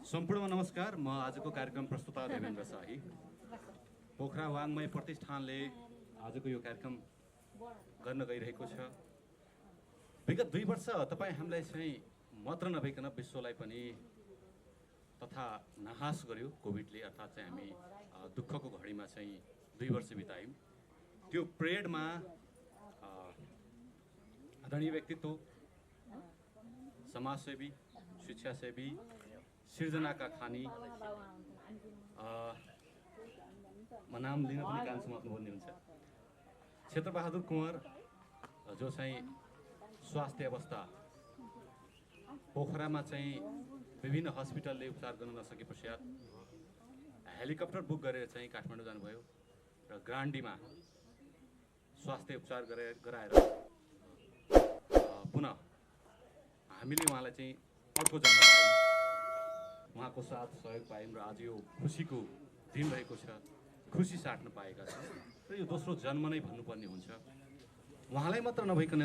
सम्पूर्णमा नमस्कार। म आजको कार्यक्रम प्रस्तुता देवेन्द्र शाही। पोखरा वाङ्मय प्रतिष्ठानले आजको यो कार्यक्रम गर्न गइरहेको छ। विगत 2 वर्ष तपाईँ हामीलाई चाहिँ मात्र नभइकन विश्वलाई पनि तथा नाहास गर्यो कोभिडले, अर्थात् चाहिँ हामी दुःखको घडीमा चाहिँ 2 वर्ष बितायौँ। त्यो परेडमा आदरणीय व्यक्तित्व, समाजसेवी, शिक्षासेवी, सिर्जनाका खानी, म नाम लिन पनि कान समात्नुपर्ने हुन्छ, क्षेत्रबहादुर कुँवर, जो चाहिँ स्वास्थ्य अवस्था पोखरामा चाहिँ विभिन्न हस्पिटलले उपचार गर्न नसके पश्चात हेलिकप्टर बुक गरेर चाहिँ काठमाडौँ जानुभयो र ग्रान्डीमा स्वास्थ्य उपचार गराएर पुनः हामीले उहाँलाई चाहिँ अर्को जन्म पायौँ, उहाँको साथ सहयोग पायौँ र आज यो खुसीको दिन रहेको छ। खुसी साट्न पाएका छौँ र यो दोस्रो जन्म नै भन्नुपर्ने हुन्छ। उहाँलाई मात्र नभइकन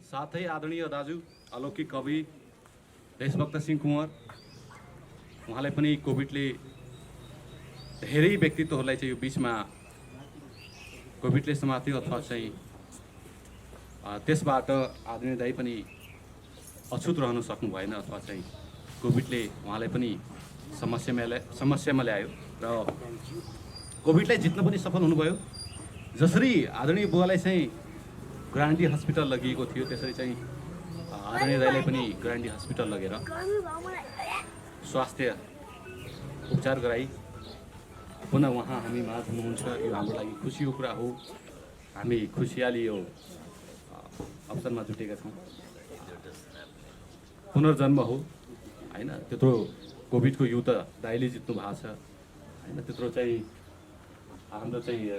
साथै आदरणीय दाजु अलौकिक कवि देशभक्त सिंह कुँवर, उहाँलाई पनि कोभिडले धेरै व्यक्तित्वहरूलाई चाहिँ यो बिचमा कोभिडले समात्यो, अथवा चाहिँ त्यसबाट आदरणीय दाइ पनि अछुत रहन सक्नु भएन, अथवा चाहिँ कोभिडले उहाँलाई पनि समस्यामा ल्यायो र कोभिडलाई जित्न पनि सफल हुनुभयो। जसरी आदरणीय बुवालाई चाहिँ ग्रान्डी हस्पिटल लगिएको थियो, त्यसरी चाहिँ आदरणीय दाइलाई पनि ग्रान्डी हस्पिटल लगेर स्वास्थ्य उपचार गराई पुनः उहाँ हामी माझ हुनुहुन्छ। यो हाम्रो लागि खुसीको कुरा हो। हामी खुसियाली यो अवसरमा जुटेका छौँ। पुनर्जन्म हो हैन, त्यत्रो कोभिडको युद्ध दाइले जित्नु भएको छ हैन, त्यत्रो चाहिँ हाम्रो चाहिँ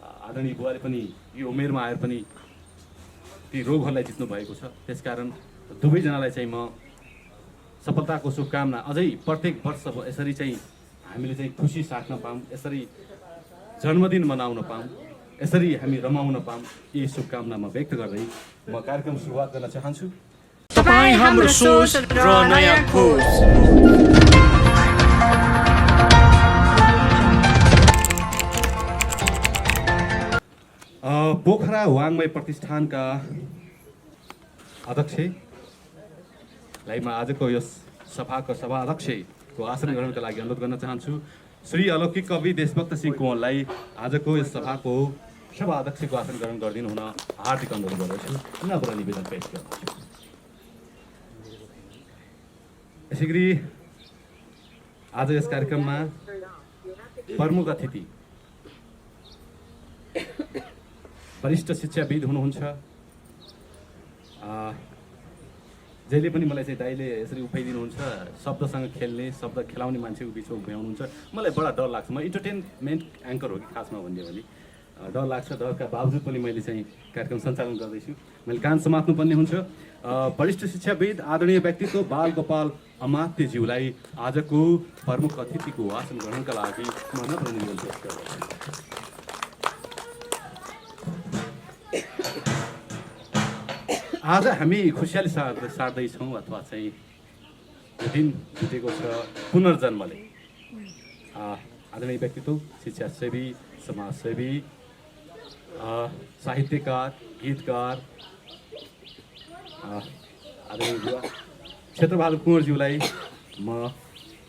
आदरणीय बुवाले पनि यो उमेरमा आएर पनि ती रोगहरूलाई जित्नु भएको छ। त्यसकारण दुवैजनालाई चाहिँ म सफलताको शुभकामना, अझै प्रत्येक वर्ष यसरी चाहिँ हामीले चाहिँ खुसी साट्न पाऊँ, यसरी जन्मदिन मनाउन पाऊँ, यसरी हामी रमाउन पाऊँ, यही शुभकामना म व्यक्त गर्दै म कार्यक्रम सुरुवात गर्न चाहन्छु। तपाईं हाम्रो सोच र नयाँ खोज। पोखरा वाङ्मय प्रतिष्ठानका अध्यक्षलाई म आजको यस सभाको सभाध्यक्षको आसन ग्रहणका लागि अनुरोध गर्न चाहन्छु। श्री अलौकिक कवि देशभक्त सिंह कुँवरलाई आजको यस सभाको सभाध्यक्षको आसन ग्रहण गरिदिनु हुन हार्दिक अनुरोध गर्दछु। नम्र निवेदन पेश गर्दछु। यसै गरी आज यस कार्यक्रममा प्रमुख अतिथि वरिष्ठ शिक्षाविद हुनुहुन्छ, जहिले पनि मलाई चाहिँ दाइले यसरी उफाइदिनुहुन्छ, शब्दसँग खेल्ने, शब्द खेलाउने मान्छेको बिचमा उभ्याउनुहुन्छ। मलाई बडा डर लाग्छ। म इन्टरटेनमेन्ट एङ्कर हो कि खासमा भन्यो भने डर लाग्छ। डरका बावजुद पनि मैले चाहिँ कार्यक्रम सञ्चालन गर्दैछु। मैले कान समात्नुपर्ने हुन्छ। वरिष्ठ शिक्षाविद आदरणीय व्यक्तित्व बाल गोपाल अमात्यज्यूलाई आजको प्रमुख अतिथिको आसन ग्रहणका लागि म नम्र निवेदन पेश गर्दछु। आज हामी खुसियाली सार्दैछौँ, अथवा चाहिँ यो दिन जुटेको छ पुनर्जन्मले। आदरणीय व्यक्तित्व, शिक्षासेवी, समाजसेवी, साहित्यकार, गीतकार आदरणीय बुवा क्षेत्रबहादुर कुँवरज्यूलाई म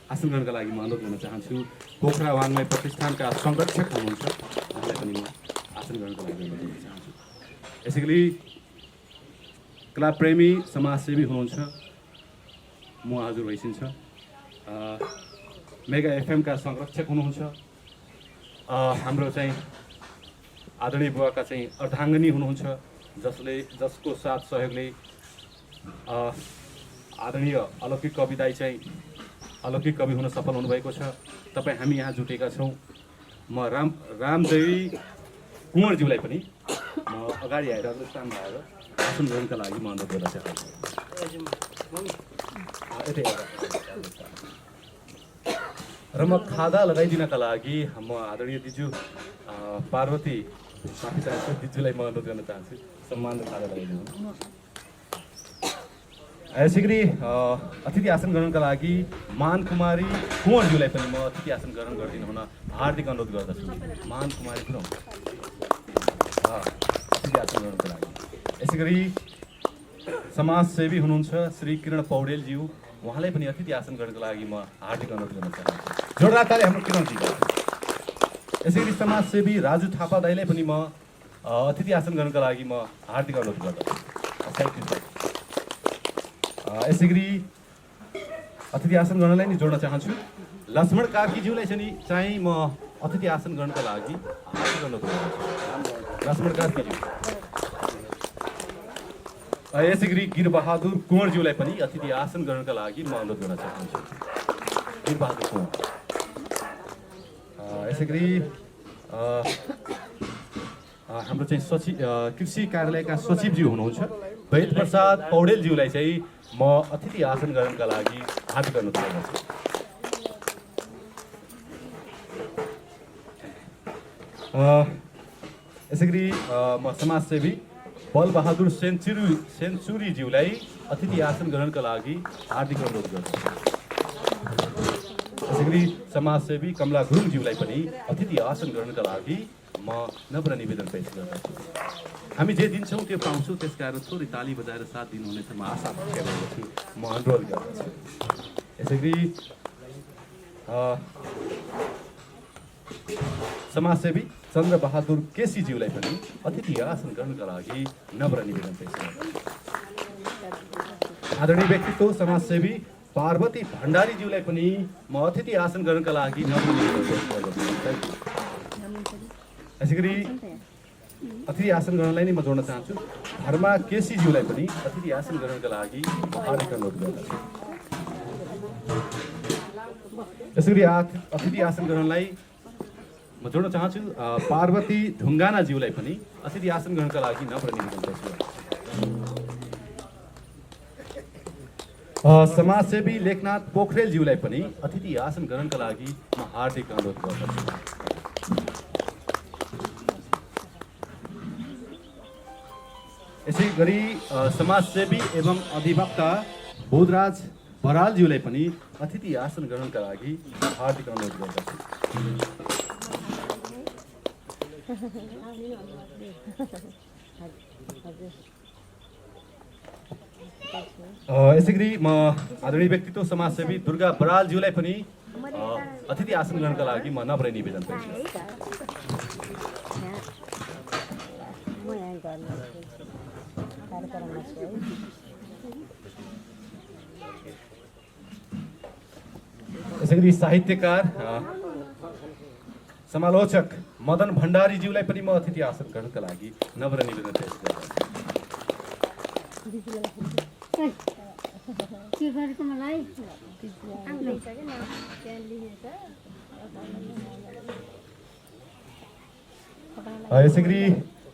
आसन ग्रहणका लागि म अनुरोध गर्न चाहन्छु। पोखरा वाङ्मय प्रतिष्ठानका संरक्षक हुनुहुन्छ, उहाँलाई पनि म आसन ग्रहणका लागि अनुरोध गर्न चाहन्छु। यसै गरी कलाप्रेमी समाजसेवी हुनुहुन्छ म हजुर भइसिन्छ। मेगा एफएमका संरक्षक हुनुहुन्छ, हाम्रो चाहिँ आदरणीय बुवाका चाहिँ अर्धाङ्गिनी हुनुहुन्छ, जसको साथ सहयोगले आदरणीय अलौकिक कवि दाइ चाहिँ अलौकिक कवि हुन सफल हुनुभएको छ। तपाईँ हामी यहाँ जुटेका छौँ। म रामदेवी कुँवरज्यूलाई पनि म अगाडि आएर स्थान भएर आसन ग्रहणका लागि म अनुरोध गर्न चाहन्छु। र म खादा लगाइदिनका लागि म आदरणीय दिजु पार्वती माथि चाहन्छु, दिजुलाई म अनुरोध गर्न चाहन्छु सम्मान र खादा लगाइदिनु। यसै गरी अतिथि आसन ग्रहणका लागि मान कुमारी कुँवरज्यूलाई पनि म अतिथि आसन ग्रहण गरिदिनु हुन हार्दिक अनुरोध गर्दछु। मान कुमारी कुँवर अतिथि आसन ग्रहणका लागि। यसै गरी समाजसेवी हुनुहुन्छ श्री किरण पौडेलज्यू, उहाँलाई पनि अतिथि आसन ग्रहणका लागि म हार्दिक अनुरोध गर्न चाहन्छु। जोरदार ताली हाम्रो किरणजी। यसै गरी समाजसेवी राजु थापा दाईलाई पनि म अतिथि आसन ग्रहणका लागि म हार्दिक अनुरोध गर्दछु। यसै गरी अतिथि आसन ग्रहणलाई नि जोड्न चाहन्छु। लक्ष्मण कार्कीज्यूलाई चाहिँ म अतिथि आसन ग्रहणका लागि हार्दिक अनुरोध गर्दछु। लक्ष्मण कार्कीज्यू। यसै गरी गिरबहादुर कुँवरज्यूलाई पनि अतिथि आसन ग्रहणका लागि म अनुरोध गर्न चाहन्छु। गिरबहादुर कुँवर। यसै गरी हाम्रो चाहिँ सचिव कृषि कार्यालयका सचिवज्यू हुनुहुन्छ वेद प्रसाद पौडेलज्यूलाई चाहिँ म अतिथि आसन ग्रहणका लागि हार्दिक अनुरोध गर्दछु। यसै गरी म समाजसेवी बलबहादुर सेन्चुरीज्यूलाई अतिथि आसन ग्रहणका लागि हार्दिक अनुरोध गर्दछु। यसै गरी समाजसेवी कमला गुरुङज्यूलाई पनि अतिथि आसन ग्रहणका लागि म नम्र निवेदन पेश गर्दछु। हामी जे दिन्छौँ त्यो पाउँछौँ, त्यस कारण थोरै ताली बजाएर साथ दिनुहुनेछ म आशा गर्दछु, म अनुरोध गर्दछु। यसै गरी समाजसेवी चन्द्रबहादुर केसीज्यूलाई पनि अतिथि आसन ग्रहणका लागि नम्र निवेदन पेश गर्दछु। आदरणीय व्यक्तित्व समाजसेवी पार्वती भण्डारीज्यूलाई पनि म अतिथि आसन ग्रहणका लागि नम्र निवेदन पेश गर्दछु। यसै गरी अतिथि आसन ग्रहणलाई नै म जोड्न चाहन्छु। धर्मा केसीज्यूलाई पनि अतिथि आसन ग्रहणका लागि हार्दिक अनुरोध गर्दछु। यसै गरी अतिथि आसन ग्रहणलाई म जोड्न चाहन्छु। पार्वती ढुङ्गानाज्यूलाई पनि अतिथि आसन ग्रहणका लागि नम्र निवेदन पेश गर्दछु। समाजसेवी लेखनाथ पोखरेलज्यूलाई पनि अतिथि आसन ग्रहणका लागि म हार्दिक अनुरोध गर्दछु। यसै गरी समाजसेवी एवं अधिवक्ता बोधराज बरालज्यूलाई पनि अतिथि आसन ग्रहणका लागि हार्दिक अनुरोध गर्दछु। यसै गरी म आदरणीय व्यक्तित्व समाजसेवी दुर्गा बरालज्यूलाई पनि अतिथि आसन ग्रहणका लागि म नम्र निवेदन पेश गर्दछु। यसै गरी साहित्यकार समालोचक मदन भण्डारीज्यूलाई पनि म अतिथि आसन ग्रहणका लागि नम्र निवेदन पेश गर्दछु। यसै गरी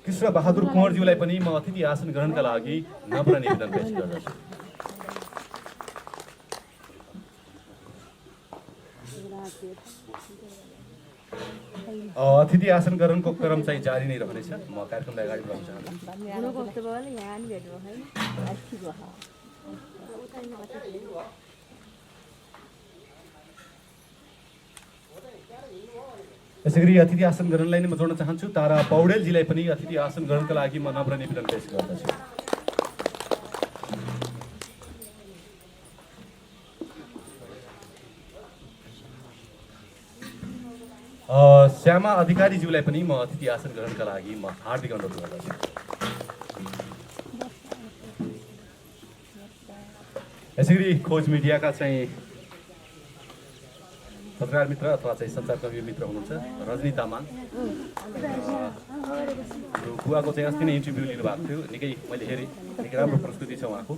कृष्ण बहादुर कुँवरज्यूलाई पनि म अतिथि आसन ग्रहणका लागि नम्र निवेदन पेश गर्दछु। अतिथि आसन ग्रहणको क्रम चाहिँ जारी नै रहनेछ। म कार्यक्रमलाई अगाडि बढाउन चाहन्छु। यसै गरी अतिथि आसन ग्रहणलाई नै म जोड्न चाहन्छु। तारा पौडेलजीलाई पनि अतिथि आसन ग्रहणका लागि म नम्र निवेदन पेश गर्दछु। श्यामा अधिकारीज्यूलाई पनि म अतिथि आसन ग्रहणका लागि म हार्दिक अनुरोध गर्दछु। यसै गरी खोज मिडियाका चाहिँ पत्रकार मित्र अथवा चाहिँ सञ्चारकर्मी मित्र हुनुहुन्छ रजनी तामाङ। बुवाको चाहिँ अस्ति नै इन्टरभ्यू लिनुभएको थियो, निकै मैले हेरेँ, निकै राम्रो प्रस्तुति छ उहाँको।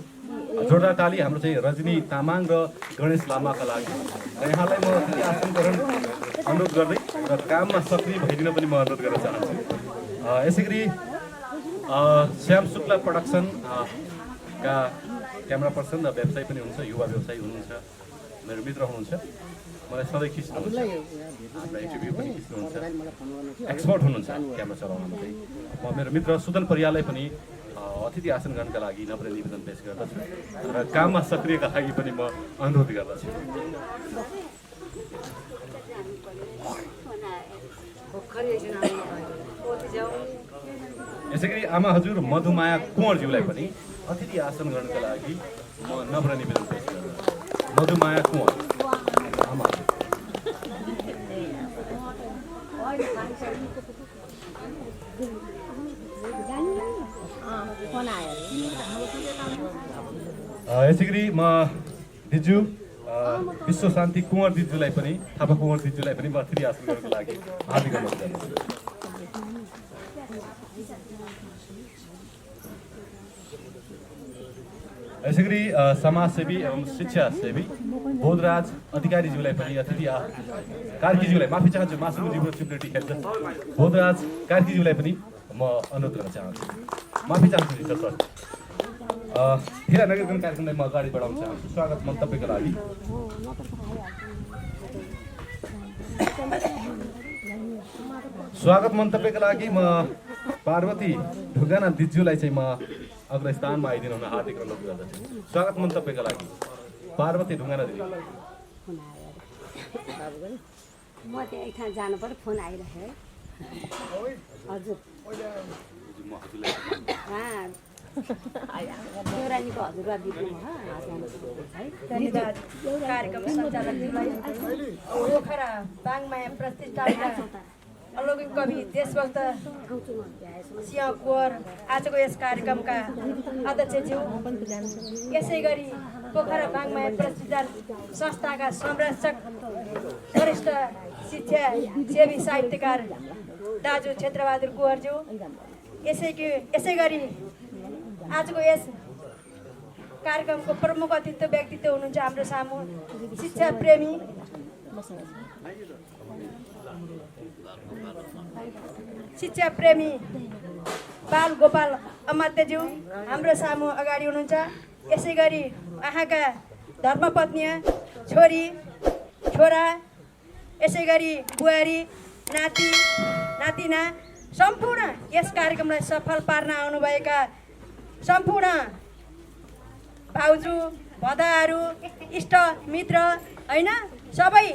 जोरदार ताली हाम्रो चाहिँ रजनी तामाङ र गणेश लामाका लागि। यहाँलाई म अतिथि आसन ग्रहण अनुरोध गर्दै र काममा सक्रिय भइदिन पनि म अनुरोध गर्न चाहन्छु। यसै गरी श्याम शुक्ला प्रोडक्सनका क्यामेरा पर्सन र व्यवसायी पनि हुनुहुन्छ, युवा व्यवसायी हुनुहुन्छ, मेरो मित्र हुनुहुन्छ, मलाई सधैँ खिच्नुहुन्छ, हामीलाई इन्टरभ्यू पनि खिच्नुहुन्छ, एक्सपर्ट हुनुहुन्छ क्यामेरा चलाउनमा चाहिँ। म मेरो मित्र सुदन परियारलाई पनि अतिथि आसन ग्रहणका लागि नम्र निवेदन पेश गर्दछु र काममा सक्रियका लागि पनि म अनुरोध गर्दछु। यसै गरी आमा हजुर मधुमाया कुँवरज्यूलाई पनि अतिथि आसन ग्रहणका लागि म नम्र निवेदन पेश गर्दछु। मधुमाया कुँवर आमा यसै गरी म दिजु विश्व शान्ति कुँवर दिजुलाई पनि थापा कुँवर दिजुलाई पनि म अतिथि आसन गर्नको लागि हार्दिक अनुरोध गर्दछु। यसै गरी समाजसेवी एवं शिक्षासेवी बोधराज अधिकारीज्यूलाई पनि अतिथि कार्कीज्यूलाई माफी चाहन्छु, मासुजीको सिक्युरिटी खेल्छ। बोधराज कार्कीज्यूलाई पनि म अनुरोध गर्न चाहन्छु, माफी चाहन्छु सर। ढिला नगरिकन कार्यक्रमलाई म अगाडि बढाउन चाहन्छु। स्वागत मन्तव्यको लागि म पार्वती ढुङ्गाना दिज्यूलाई चाहिँ म अग्रस्थानमा आइदिनु हुन हार्दिक अनुरोध गर्दछु। स्वागत मन्तव्यका लागि पार्वती ढुङ्गाना दिदी। म त्यहाँ एकठाउँ जानु पर्यो, फोन आइरहेको हजुर। देउरानीको हजुरबा बित्नु कार्यक्रम सञ्चालकज्यूलाई पोखरा बाङमाया प्रतिष्ठानका अलौकिक कवि देशभक्त सिंह कुँवर आजको यस कार्यक्रमका अध्यक्षज्यू, यसै गरी पोखरा बाङमाया प्रतिष्ठान संस्थाका संरक्षक वरिष्ठ शिक्षा सेवी साहित्यकार दाजु क्षेत्रबहादुर कुँवरज्यू, यसै गरी आजको यस कार्यक्रमको प्रमुख अतिथि व्यक्तित्व हुनुहुन्छ हाम्रो सामु शिक्षा प्रेमी बाल गोपाल अमात्यज्यू हाम्रो सामु अगाडि हुनुहुन्छ। यसै गरी उहाँका धर्मपत्नी, छोरी छोरा, यसै गरी बुहारी, नाति नातिना सम्पूर्ण यस कार्यक्रमलाई सफल पार्न आउनुभएका सम्पूर्ण भाउजू भदाहरू, इष्ट मित्र होइन, सबै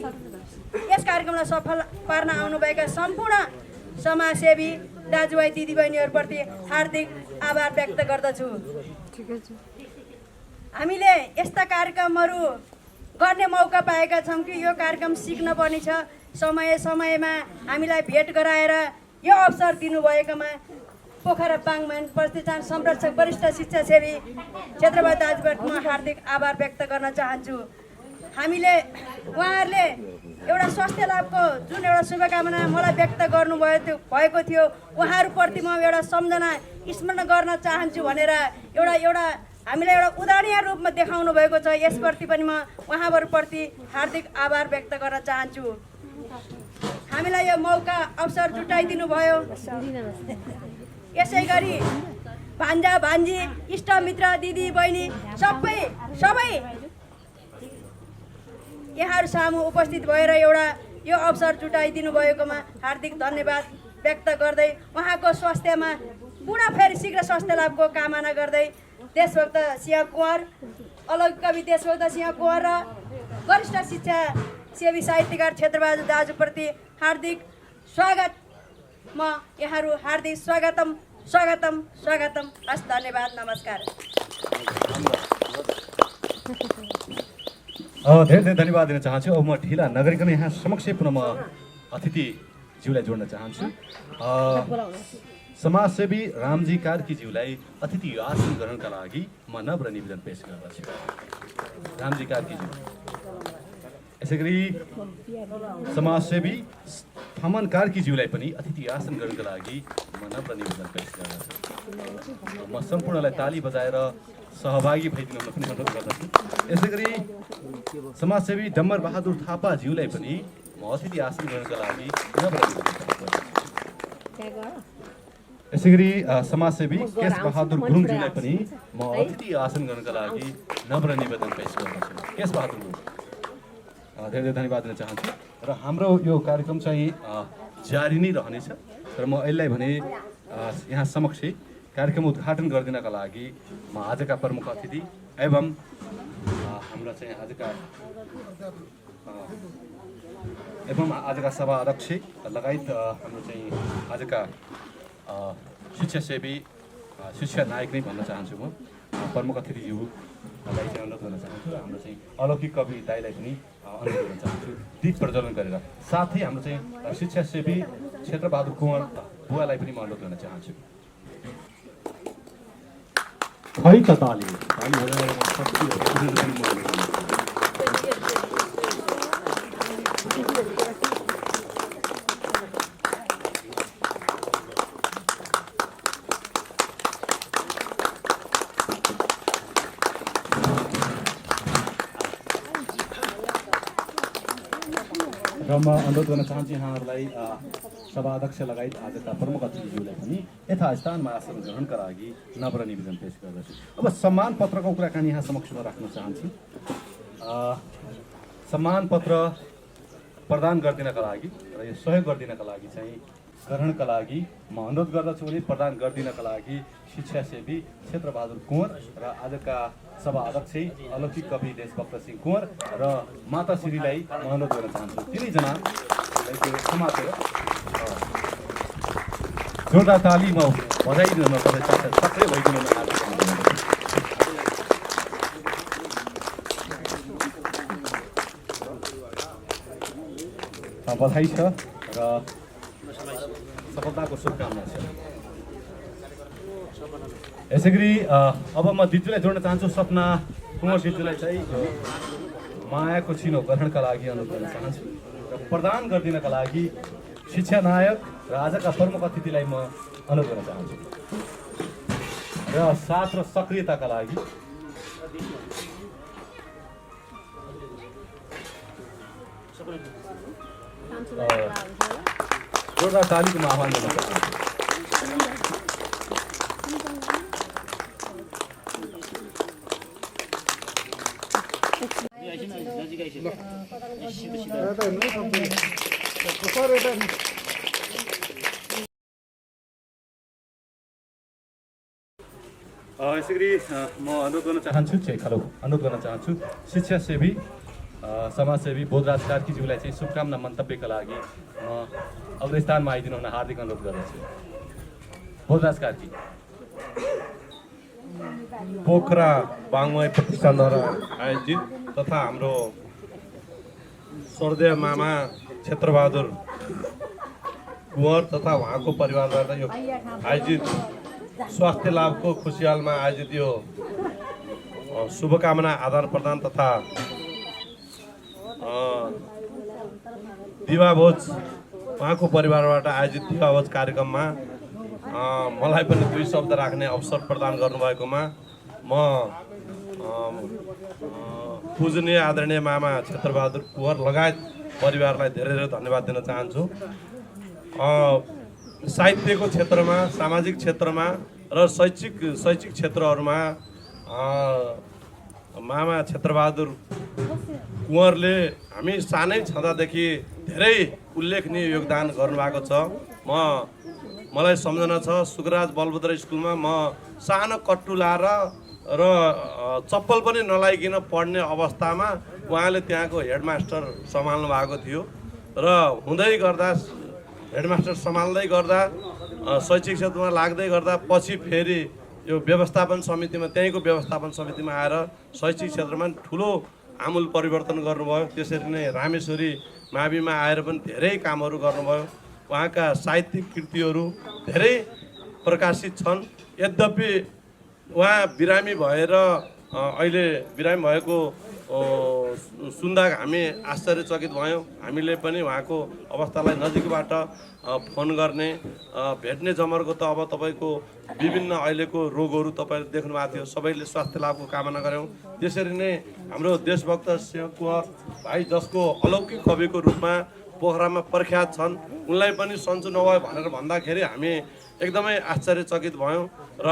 यस कार्यक्रमलाई सफल पार्न आउनुभएका सम्पूर्ण समाजसेवी दाजुभाइ दिदीबहिनीहरूप्रति हार्दिक आभार व्यक्त गर्दछु। हामीले यस्ता कार्यक्रमहरू गर्ने मौका पाएका छौँ कि यो कार्यक्रम सिक्न पर्ने छ। समय समयमा हामीलाई भेट गराएर यो अवसर दिनुभएकोमा पोखरा बाङमाया प्रतिष्ठान संरक्षक वरिष्ठ शिक्षासेवी क्षेत्रबाट दाजुभाइको म हार्दिक आभार व्यक्त गर्न चाहन्छु। हामीले उहाँहरूले एउटा स्वास्थ्य लाभको जुन एउटा शुभकामना मलाई व्यक्त भएको थियो, उहाँहरूप्रति म एउटा सम्झना स्मरण गर्न चाहन्छु भनेर एउटा हामीलाई एउटा उदाहरणीय रूपमा देखाउनु भएको छ। यसप्रति पनि म उहाँहरूप्रति हार्दिक आभार व्यक्त गर्न चाहन्छु। हामीलाई यो मौका अवसर जुटाइदिनु भयो। यसै गरी भान्जा भान्जी, इष्टमित्र, दिदी बहिनी सबै यहाँहरू सामु उपस्थित भएर एउटा यो अवसर जुटाइदिनु भएकोमा हार्दिक धन्यवाद व्यक्त गर्दै उहाँको स्वास्थ्यमा पुनः फेरि शीघ्र स्वास्थ्य लाभको कामना गर्दै देशभक्त सिंह कुँवर, अलौकिक कवि देशभक्त सिंह कुँवर र वरिष्ठ शिक्षा सेवी साहित्यकार क्षेत्रबहादुर दाजुप्रति हार्दिक स्वागत। म यहाँहरू हार्दिक स्वागतम। हस्, धन्यवाद, नमस्कार। धेरै धेरै धन्यवाद दिन चाहन्छु। अब म ढिला नगरिकन यहाँ समक्ष पुनः म अतिथिज्यूलाई जोड्न चाहन्छु। समाजसेवी रामजी कार्कीज्यूलाई अतिथि आसन ग्रहणका लागि म नम्र निवेदन पेश गर्दछु। रामजी कार्कीज्यू। यसै गरी समाजसेवी थमन कार्कीज्यूलाई पनि अतिथि आसन ग्रहणका लागि म नम्र निवेदन पेश गर्दछु। म सम्पूर्णलाई ताली बजाएर सहभागी भइदिनु हुन पनि अनुरोध गर्दछु। यसै गरी समाजसेवी डम्बर बहादुर थापाज्यूलाई पनि म अतिथि आसन ग्रहणका लागि नम्र निवेदन पेश गर्दछु। यसै गरी समाजसेवी केश बहादुर गुरुङज्यूलाई पनि म अतिथि आसन गर्नका लागि नम्र निवेदन पेश गर्दछु। केश बहादुर गुरुङ, धेरै धेरै धन्यवाद दिन चाहन्छु। र हाम्रो यो कार्यक्रम चाहिँ जारी नै रहनेछ। र म यसलाई भने यहाँ समक्ष कार्यक्रम उद्घाटन गरिदिनका लागि म आजका प्रमुख अतिथि एवं हाम्रा चाहिँ आजका सभा अध्यक्ष लगायत हाम्रो चाहिँ आजका शिक्षासेवी शिक्षा नायक नै भन्न चाहन्छु म प्रमुख अतिथिज्यूलाई चाहिँ अनुरोध गर्न चाहन्छु हाम्रो चाहिँ अलौकिक कवि दाइलाई पनि अनुरोध गर्न चाहन्छु दीप प्रज्वलन गरेर साथै हाम्रो चाहिँ शिक्षासेवी क्षेत्रबहादुर कुँवर बुवालाई पनि म अनुरोध गर्न चाहन्छु। खै त ताली र म अनुरोध गर्न चाहन्छु यहाँहरूलाई सभा अध्यक्ष लगायत आजका प्रमुख अतिथिज्यूलाई पनि यथास्थानमा आसन ग्रहणका लागि नम्र निवेदन पेश गर्दछु। अब सम्मान पत्रको कुराकानी यहाँ समक्षमा राख्न चाहन्छु। सम्मान पत्र प्रदान गरिदिनका लागि र यो सहयोग गरिदिनका लागि चाहिँ ग्रहणका लागि म अनुरोध गर्दछु भने प्रदान गरिदिनका लागि शिक्षासेवी क्षेत्रबहादुर कुँवर र आजका सभा अध्यक्ष अलौकिक कवि देशभक्त सिंह कुँवर र माताश्रीलाई म अनुरोध गर्न चाहन्छु। तिनैजनालाई समातेर जोरदार ताली म बधाई दिन तपाईँ सक्रै भइदिनु बधाई छ र सफलताको शुभकामना छ। यसै गरी अब म दिदीलाई जोड्न चाहन्छु। सपना कुँवर दिदीलाई चाहिँ मायाको छिनो ग्रहणका लागि अनुरोध गर्न चाहन्छु र प्रदान गरिदिनका लागि शिक्षा नायक र आजका प्रमुख अतिथिलाई म अनुरोध गर्न चाहन्छु र साथ र सक्रियताका लागि जोरदार तालीको म आह्वान गर्न चाहन्छु। यसै गरी म अनुरोध गर्न चाहन्छु शिक्षासेवी समाजसेवी बोधराज कार्कीज्यूलाई चाहिँ शुभकामना मन्तव्यका लागि म अग्रस्थानमा आइदिनु हुन हार्दिक अनुरोध गर्दछु। बोधराज कार्की। पोखरा बाङ्मय प्रतिष्ठानद्वारा आयोजित तथा हाम्रो स्वर्गीय मामा क्षेत्रबहादुर कुँवर तथा उहाँको परिवारबाट यो आयोजित स्वास्थ्य लाभको खुसियालमा आयोजित यो शुभकामना आदान प्रदान तथा दिवाभोज उहाँको परिवारबाट आयोजित दिवाभोज कार्यक्रममा मलाई पनि दुई शब्द राख्ने अवसर प्रदान गर्नुभएकोमा म पूजनीय आदरणीय मामा क्षेत्रबहादुर कुँवर लगायत परिवारलाई धेरै धेरै धन्यवाद दिन चाहन्छु। साहित्यको क्षेत्रमा, सामाजिक क्षेत्रमा र शैक्षिक क्षेत्रहरूमा मामा क्षेत्रबहादुर कुँवरले हामी सानै छँदादेखि धेरै उल्लेखनीय योगदान गर्नुभएको छ। मलाई सम्झना छ सुखराज बलभद्र स्कुलमा म सानो कट्टु लाएर र चप्पल पनि नलाइकन पढ्ने अवस्थामा उहाँले त्यहाँको हेडमास्टर सम्हाल्नु भएको थियो र हुँदै गर्दा हेडमास्टर सम्हाल्दै गर्दा शैक्षिक क्षेत्रमा लाग्दै गर्दा पछि फेरि यो व्यवस्थापन समितिमा त्यहीँको व्यवस्थापन समितिमा आएर शैक्षिक क्षेत्रमा ठुलो आमूल परिवर्तन गर्नुभयो। त्यसरी नै रामेश्वरी माविमा आएर पनि धेरै कामहरू गर्नुभयो। उहाँका साहित्यिक कृतिहरू धेरै प्रकाशित छन्। यद्यपि उहाँ बिरामी भएर अहिले बिरामी भएको सुन्दा हामी आश्चर्यचकित भयौँ। हामीले पनि उहाँको अवस्थालाई नजिकबाट फोन गर्ने भेट्ने जमर्को त अब तपाईँको विभिन्न अहिलेको रोगहरू तपाईँले देख्नु भएको थियो। सबैले स्वास्थ्य लाभको कामना गऱ्यौँ। त्यसरी नै हाम्रो देशभक्त सिंह कुँवर भाइ जसको अलौकिक कविको रूपमा पोखरामा प्रख्यात छन्, उनलाई पनि सन्चो नभयो भनेर भन्दाखेरि हामी एकदमै आश्चर्यचकित भयौँ र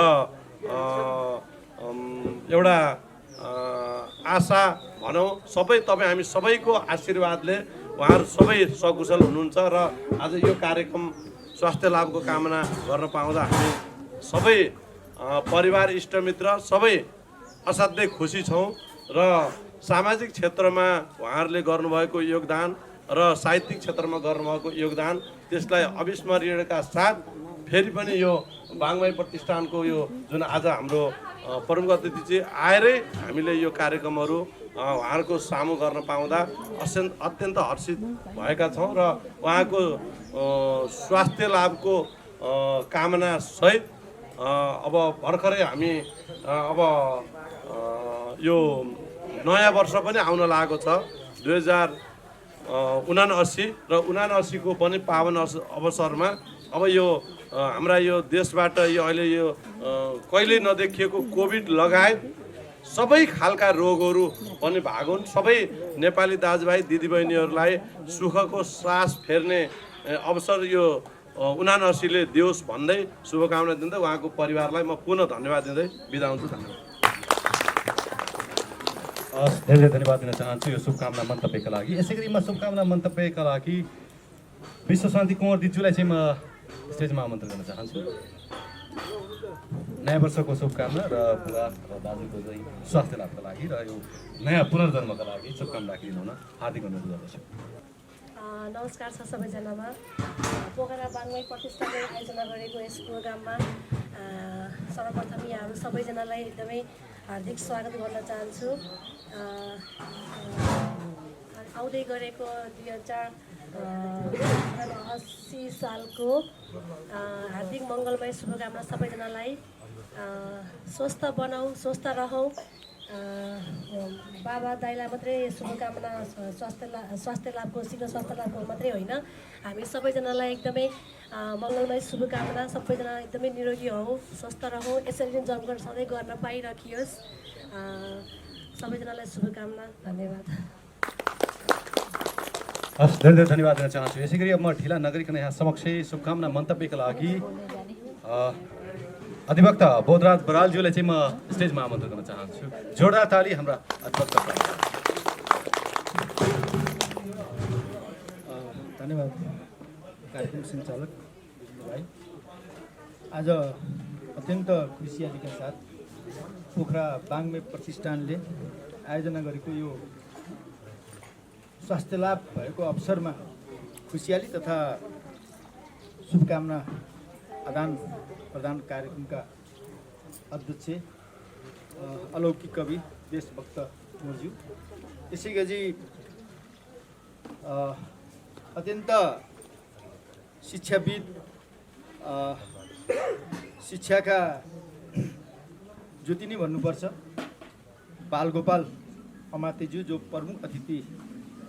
एउटा आशा भनौँ सबै तपाईँ हामी सबैको आशीर्वादले उहाँहरू सबै सकुशल हुनुहुन्छ र आज यो कार्यक्रम स्वास्थ्य लाभको कामना गर्न पाउँदा हामी सबै परिवार इष्टमित्र सबै असाध्यै खुसी छौँ र सामाजिक क्षेत्रमा उहाँहरूले गर्नुभएको योगदान र साहित्यिक क्षेत्रमा गर्नुभएको योगदान त्यसलाई अविस्मरणीयका साथ फेरि पनि यो बाङ्मय प्रतिष्ठानको यो जुन आज हाम्रो प्रमुख अतिथि चाहिँ आएरै हामीले यो कार्यक्रमहरू उहाँहरूको सामु गर्न पाउँदा अत्यन्त हर्षित भएका छौँ र उहाँको स्वास्थ्य लाभको कामना सहित अब भर्खरै हामी अब यो नयाँ वर्ष पनि आउन लागेको छ 2079 र 79 को पनि पावन अवसरमा अब यो हाम्रा यो देशबाट यो अहिले यो कहिले नदेखिएको कोभिड लगायत सबै खालका रोगहरू पनि भागुन् सबै नेपाली दाजुभाइ दिदीबहिनीहरूलाई सुखको सास फेर्ने अवसर यो 79 ले दियोस् भन्दै शुभकामना दिँदै उहाँको परिवारलाई म पुनः धन्यवाद दिँदै बिदा हुन्छु। धन्यवाद। धेरै धेरै धन्यवाद दिन चाहन्छु यो शुभकामना मन्तव्यका लागि। यसै गरी म शुभकामना मन्तव्यका लागि विश्व शान्ति कुँवर दिज्यूलाई चाहिँ म स्टेजमा आमन्त्रण गर्न चाहन्छु। नयाँ वर्षको शुभकामना र बुवा र दाजुको चाहिँ स्वास्थ्य लाभका लागि र यो नयाँ पुनर्जन्मका लागि शुभकामना राखिदिनु हार्दिक अनुरोध गर्दछु। नमस्कार छ सबैजनामा। पोखरा बाङ्मय प्रतिष्ठानले आयोजना गरेको यस प्रोग्राममा सर्वप्रथम यहाँहरू सबैजनालाई एकदमै हार्दिक स्वागत गर्न चाहन्छु। आउँदै गरेको 2080 सालको हार्दिक मङ्गलमय शुभकामना सबैजनालाई। स्वस्थ बनाऊ, स्वस्थ रहौँ। बाबा दाइलाई मात्रै शुभकामना स्वास्थ्य लाभको शीघ्र स्वास्थ्य लाभको मात्रै होइन, हामी सबैजनालाई एकदमै मङ्गलमय शुभकामना। सबैजना एकदमै निरोगी हौँ, स्वस्थ रहौँ। यसरी नै जमघट सधैँ गर्न पाइराखियोस्। सबैजनालाई शुभकामना। धन्यवाद। हस्, धेरै धेरै धन्यवाद दिन चाहन्छु। यसै गरी अब म ढिला नगरिकन यहाँ समक्ष शुभकामना मन्तव्यका लागि अधिवक्ता बोधराज बरालज्यूलाई चाहिँ म स्टेजमा आमन्त्रण गर्न चाहन्छु। जोरदार ताली हाम्रा अधिवक्ता। धन्यवाद कार्यक्रम सञ्चालक भाइ। आज अत्यन्त खुसियालीका साथ पोखरा बाङ्मय प्रतिष्ठानले आयोजना गरेको यो स्वास्थ्य लाभ भएको अवसरमा खुसियाली तथा शुभकामना आदान प्रदान कार्यक्रमका अध्यक्ष अलौकिक कवि देशभक्त कुँवरज्यू, यसै गरी अत्यन्त शिक्षाविद शिक्षाका ज्योति नै भन्नुपर्छ बालगोपाल अमात्यज्यू, जो प्रमुख अतिथि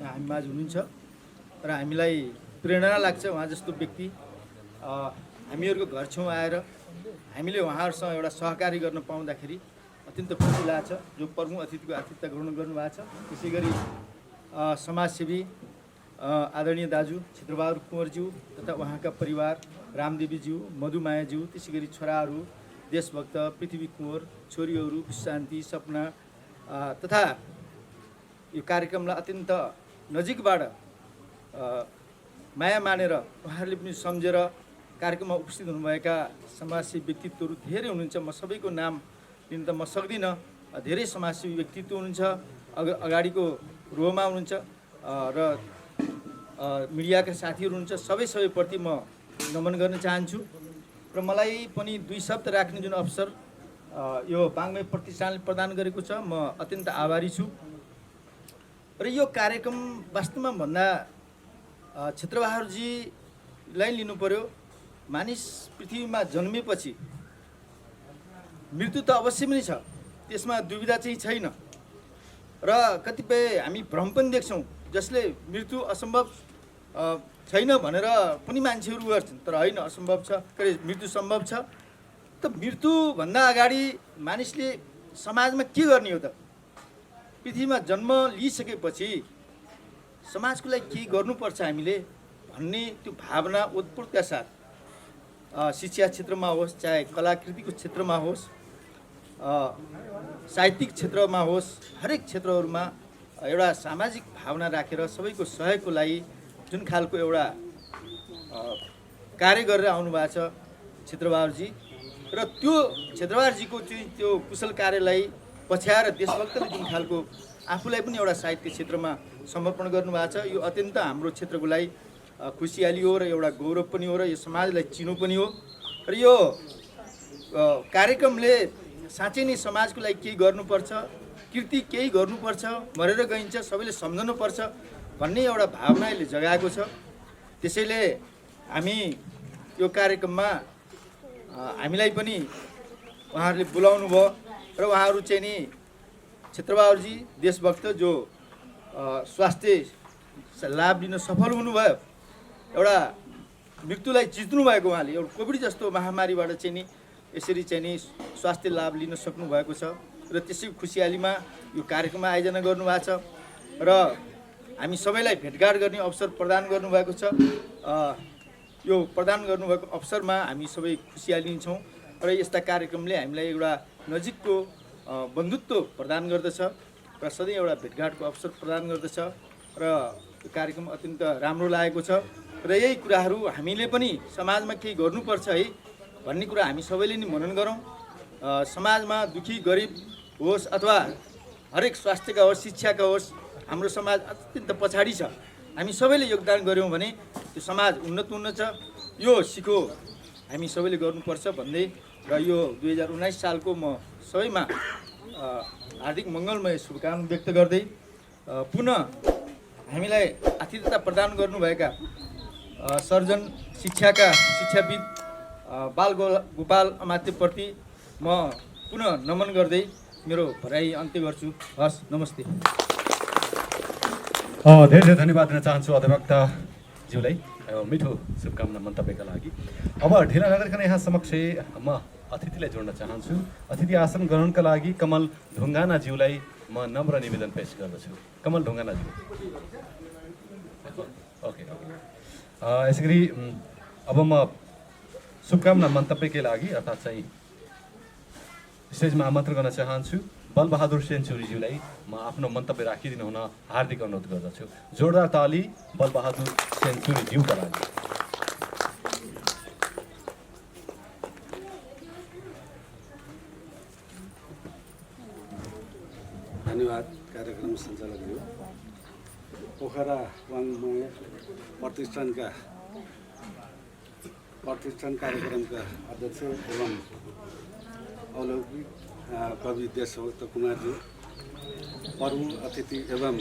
हामी माझ हुनुहुन्छ र हामीलाई प्रेरणा लाग्छ उहाँ जस्तो व्यक्ति हामीहरूको घर छेउ आएर हामीले उहाँहरूसँग एउटा सहकारी गर्न पाउँदाखेरि अत्यन्त खुसी लाग्छ। जो प्रमुख अतिथिको आतिथ्य ग्रहण गर्नुभएको छ, त्यसै गरी समाजसेवी आदरणीय दाजु क्षेत्रबहादुर कुँवरज्यू तथा उहाँका परिवार रामदेवीज्यू, मधुमायाज्यू, त्यसै गरी छोराहरू देशभक्त पृथ्वी कुँवर, छोरीहरू शान्ति, सपना तथा यो कार्यक्रमलाई अत्यन्त नजिकबाट माया मानेर उहाँहरूले पनि सम्झेर कार्यक्रममा उपस्थित हुनुभएका समाजसेवी व्यक्तित्वहरू धेरै हुनुहुन्छ। म सबैको नाम लिन त म सक्दिनँ। धेरै समाजसेवी व्यक्तित्व हुनुहुन्छ, अगाडिको रोमा हुनुहुन्छ र मिडियाका साथीहरू हुनुहुन्छ। सबैप्रति म नमन गर्न चाहन्छु र मलाई पनि 2 शब्द राख्ने जुन अवसर यो बाङ्मय प्रतिष्ठानले प्रदान गरेको छ, म अत्यन्त आभारी छु। र यो कार्यक्रम वास्तवमा भन्दा क्षेत्रबहादुरजीलाई लिनु पर्यो। मानिस पृथ्वीमा जन्मेपछि मृत्यु त अवश्य पनि छ, त्यसमा दुविधा चाहिँ छैन। र कतिपय हामी भ्रम पनि देख्छौँ, जसले मृत्यु असम्भव छैन भनेर पनि मान्छेहरू गर्छन्, तर होइन, असम्भव छ, मृत्यु सम्भव छ। त मृत्युभन्दा अगाडि मानिसले समाजमा के गर्ने हो त? पृथ्वीमा जन्म लिइसकेपछि समाजको लागि के गर्नुपर्छ हामीले भन्ने त्यो भावना ओतप्रोतका साथ शिक्षा क्षेत्रमा होस्, चाहे कलाकृतिको क्षेत्रमा होस्, साहित्यिक क्षेत्रमा होस्, हरेक क्षेत्रहरूमा एउटा सामाजिक भावना राखेर सबैको सहयोगको लागि जुन खालको एउटा कार्य गरेर आउनुभएको छ क्षेत्रबहादुरजी, र त्यो क्षेत्रबारजीको चाहिँ त्यो कुशल कार्यलाई पछ्याएर देशभक्तले जुन खालको आफूलाई पनि एउटा साहित्य क्षेत्रमा समर्पण गर्नुभएको छ, यो अत्यन्त हाम्रो क्षेत्रको लागि खुसियाली हो र एउटा गौरव पनि हो र यो समाजलाई चिनो पनि हो। र यो कार्यक्रमले साँच्चै नै समाजको लागि केही गर्नुपर्छ, कृति केही गर्नुपर्छ, मरेर गइन्छ, सबैले सम्झनुपर्छ भन्ने एउटा भावना यसले जगाएको छ। त्यसैले हामी यो कार्यक्रममा हामीलाई पनि उहाँहरूले बोलाउनु भयो र उहाँहरू चाहिँ नि क्षेत्रबहादुरजी देशभक्त जो स्वास्थ्य लाभ लिन सफल हुनुभयो, एउटा मृत्युलाई जित्नु भएको उहाँले, एउटा कोभिड जस्तो महामारीबाट चाहिँ नि यसरी चाहिँ नि स्वास्थ्य लाभ लिन सक्नु भएको छ र त्यसैको खुसियालीमा यो कार्यक्रम आयोजना गर्नुभएको छ र हामी सबैलाई भेटघाट गर्ने अवसर प्रदान गर्नुभएको छ। यो प्रदान गर्नुभएको अवसरमा हामी सबै खुसियाली लिन्छौँ र यस्ता कार्यक्रमले हामीलाई एउटा नजिकको बन्धुत्व प्रदान गर्दछ र सधैँ एउटा भेटघाटको अवसर प्रदान गर्दछ र यो कार्यक्रम अत्यन्त राम्रो लागेको छ र यही कुराहरू हामीले पनि समाजमा केही गर्नुपर्छ है भन्ने कुरा हामी सबैले नि मनन गरौँ। समाजमा दुखी गरिब होस् अथवा हरेक स्वास्थ्यका होस्, शिक्षाका होस्, हाम्रो समाज अत्यन्त पछाडि छ। हामी सबैले योगदान गऱ्यौँ भने त्यो समाज उन्नत हुनेछ। यो सिको हामी सबैले गर्नुपर्छ भन्दै र यो 2019 सालको म सबैमा हार्दिक मङ्गलमय शुभकामना व्यक्त गर्दै पुनः हामीलाई आतिथ्यता प्रदान गर्नुभएका सर्जन शिक्षाका शिक्षाविद बाल गोपाल अमात्यप्रति म पुनः नमन गर्दै मेरो भनाइ अन्त्य गर्छु। हस्, नमस्ते। धेरै धेरै धन्यवाद दिन चाहन्छु अधिवक्ताज्यूलाई मिठो शुभकामना मन्तव्यका लागि। अब ढिला नगरिकन यहाँ समक्ष म अतिथिलाई जोड्न चाहन्छु। अतिथि आसन ग्रहणका लागि कमल ढुङ्गानाज्यूलाई म नम्र निवेदन पेश गर्दछु। कमल ढुङ्गानाज्यू। ओके यसै गरी अब म शुभकामना मन्तव्यकै लागि अर्थात् चाहिँ स्टेजमा आमन्त्रण गर्न चाहन्छु बलबहादुर सेन्चुरीज्यूलाई म आफ्नो मन्तव्य राखिदिनु हुन हार्दिक अनुरोध गर्दछु। जोरदार ताली बलबहादुर सेन्चुरीज्यूका लागि। धन्यवाद कार्यक्रम सञ्चालकज्यू। पोखरा वाङ्मय प्रतिष्ठान कार्यक्रमका अध्यक्ष एवं अलौकिक कवि देशभक्त कुमारज्यू, प्रमुख अतिथि एवं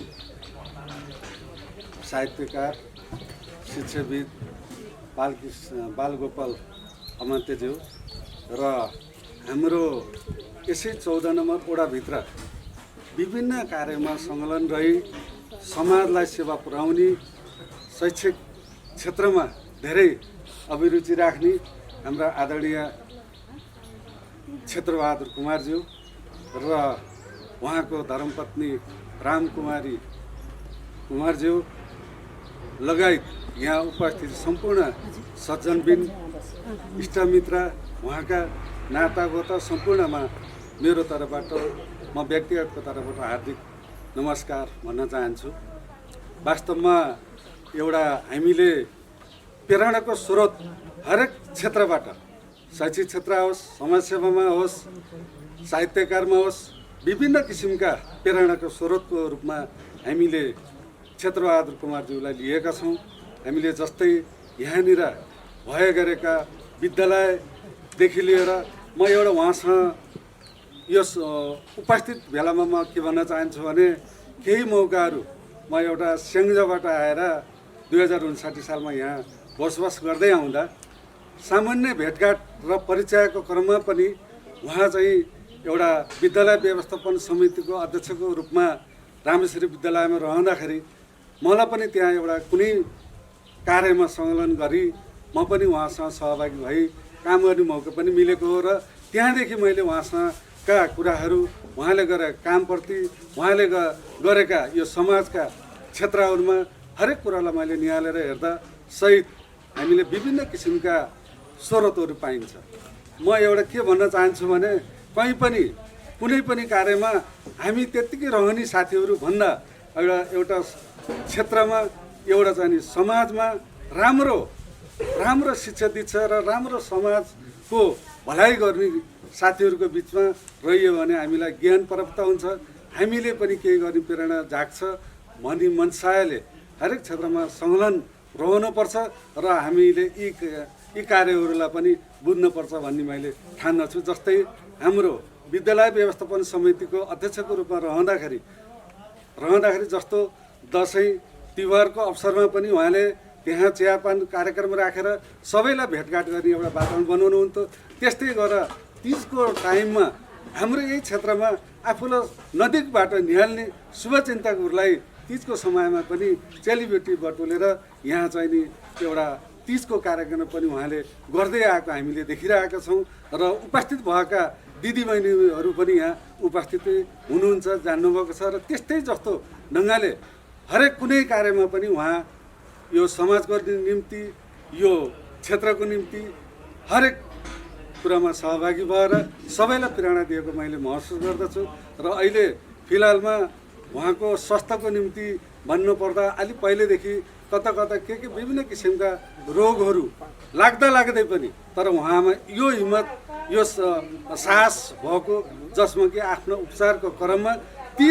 साहित्यकार शिक्षाविद बालगोपाल अमात्यज्यू र हाम्रो यसै 14 नम्बर वडाभित्र विभिन्न कार्यमा संलग्न रही समाजलाई सेवा पुर्याउने, शैक्षिक क्षेत्रमा धेरै अभिरुचि राख्ने हाम्रा आदरणीय क्षेत्रबहादुर कुमारज्यू र उहाँको धर्मपत्नी रामकुमारी कुमारज्यू लगायत यहाँ उपस्थित सम्पूर्ण सज्जनबिन, इष्टमित्र, उहाँका नातागोता सम्पूर्णमा मेरो तर्फबाट म व्यक्तिगतको तर्फबाट हार्दिक नमस्कार भन्न चाहन्छु। वास्तवमा एउटा हामीले प्रेरणाको स्रोत हरेक क्षेत्रबाट, शैक्षिक क्षेत्र होस्, समाजसेवामा होस्, साहित्यकारमा होस्, विभिन्न किसिमका प्रेरणाको स्रोतको रूपमा हामीले क्षेत्रबहादुर कुमारज्यूलाई लिएका छौँ। हामीले जस्तै यहाँनिर भए गरेका विद्यालयदेखि लिएर म एउटा उहाँसँग यस उपस्थित बेलामा म के भन्न चाहन्छु भने केही मौकाहरू म एउटा स्याङ्जाबाट आएर 2059 सालमा यहाँ बसोबास गर्दै आउँदा सामान्य भेटघाट र परिचयको क्रममा पनि उहाँ चाहिँ एउटा विद्यालय व्यवस्थापन समितिको अध्यक्षको रूपमा रामेश्वरी विद्यालयमा रहँदाखेरि मलाई पनि त्यहाँ एउटा कुनै कार्यमा संलग्न गरी म पनि उहाँसँग सहभागी भई काम गर्ने मौका पनि मिलेको हो र त्यहाँदेखि मैले उहाँसँगका कुराहरू, उहाँले गरेका कामप्रति, उहाँले गरेका यो समाजका क्षेत्रहरूमा हरेक कुरालाई मैले निहालेर हेर्दा सहित हामीले विभिन्न किसिमका स्रोतहरू पाइन्छ। म एउटा के भन्न चाहन्छु भने कहीँ पनि कुनै पनि कार्यमा हामी त्यत्तिकै रहने साथीहरू भन्दा एउटा क्षेत्रमा एउटा चाहिँ नि समाजमा राम्रो शिक्षा दीक्षा र राम्रो समाजको भलाइ गर्ने साथीहरूको बिचमा रहियो भने हामीलाई ज्ञान प्राप्त हुन्छ, हामीले पनि केही गर्ने प्रेरणा जाग्छ भन्ने मनसायले हरेक क्षेत्रमा संलग्न रहनुपर्छ र हामीले यी कार्यहरूलाई पनि बुझ्नुपर्छ भन्ने मैले ठान्दछु। जस्तै हाम्रो विद्यालय व्यवस्थापन समितिको अध्यक्षको रूपमा रहँदाखेरि जस्तो दसैँ तिहारको अवसरमा पनि उहाँले त्यहाँ चियापान कार्यक्रम राखेर सबैलाई भेटघाट गर्ने एउटा वातावरण बनाउनुहुन्थ्यो। त्यस्तै गरेर तिजको टाइममा हाम्रो यही क्षेत्रमा आफूलाई नजिकबाट निहाल्ने शुभचिन्तकहरूलाई तिजको समयमा पनि चेलीबेटी बटुलेर यहाँ चाहिँ नि एउटा तिजको कार्यक्रम पनि उहाँले गर्दै आएको हामीले देखिरहेका छौँ र उपस्थित भएका दिदीबहिनीहरू पनि यहाँ उपस्थित हुनुहुन्छ, जान्नुभएको छ। र त्यस्तै जस्तो ढङ्गले हरेक कुनै कार्यमा पनि उहाँ यो समाजको निम्ति, यो क्षेत्रको निम्ति हरेक कुरामा सहभागी भएर सबैलाई प्रेरणा दिएको मैले महसुस गर्दछु। र अहिले फिलहालमा उहाँको स्वास्थ्यको निम्ति भन्नुपर्दा अलि पहिलेदेखि कता कता के विभिन्न किसिमका रोगहरू लाग्दै पनि तर उहाँमा यो हिम्मत, यो साहस भएको, जसमा कि आफ्नो उपचारको क्रममा ती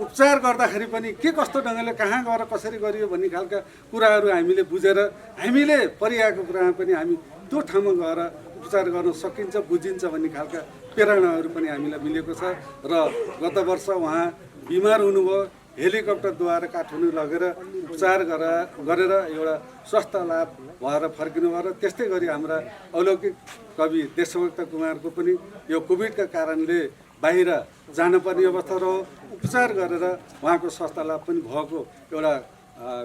उपचार गर्दाखेरि पनि के कस्तो ढङ्गले कहाँ गएर कसरी गरियो भन्ने खालका कुराहरू हामीले बुझेर हामीले परिआएको कुरामा पनि हामी त्यो ठाउँमा गएर उपचार गर्न सकिन्छ, बुझिन्छ भन्ने खालका प्रेरणाहरू पनि हामीलाई मिलेको छ। र गत वर्ष उहाँ बिमार हुनुभयो, हेलिकप्टरद्वारा काठमाडौँ लगेर उपचार गरेर एउटा स्वास्थ्य लाभ भएर फर्किनु भयो। र त्यस्तै गरी हाम्रा अलौकिक कवि देशभक्त कुमारको पनि यो कोभिडका कारणले बाहिर जानुपर्ने अवस्था रह्यो, उपचार गरेर उहाँको स्वास्थ्य लाभ पनि भएको एउटा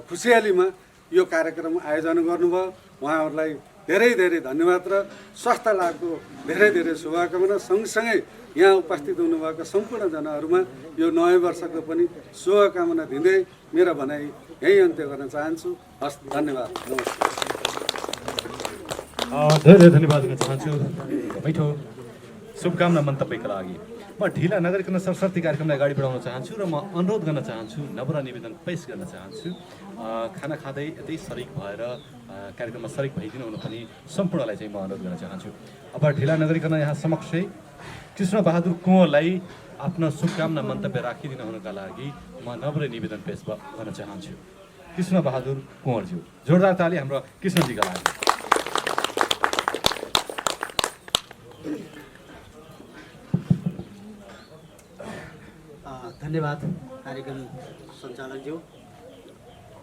खुसियालीमा यो कार्यक्रम आयोजना गर्नुभयो। उहाँहरूलाई धेरै धेरै धन्यवाद र स्वास्थ्य लाभको धेरै धेरै शुभकामना। सँगसँगै यहाँ उपस्थित हुनुभएका सम्पूर्ण जनाहरूमा यो नयाँ वर्षको पनि शुभकामना दिँदै मेरो भनाइ यही अन्त्य गर्न चाहन्छु। हस्, धन्यवाद, नमस्कार। धेरै धन्यवाद दिन चाहन्छु बैठो शुभकामना मन्तव्यका लागि। म ढिला नगरिकन सरस्वती कार्यक्रमलाई अगाडि बढाउन चाहन्छु र म अनुरोध गर्न चाहन्छु, नम्र निवेदन पेश गर्न चाहन्छु। खाना खाँदै यतै सरिक भएर कार्यक्रममा सरिक भइदिनु हुन पनि सम्पूर्णलाई चाहिँ म अनुरोध गर्न चाहन्छु। अब ढिला नगरिकन यहाँ समक्षै कृष्ण बहादुर कुँवरलाई आफ्नो शुभकामना मन्तव्य राखिदिनु हुनका लागि म नम्र निवेदन पेश गर्न चाहन्छु। कृष्ण बहादुर कुँवरज्यू, जोरदार ताली हाम्रो कृष्णजीका लागि। धन्यवाद कार्यक्रम सञ्चालकज्यू।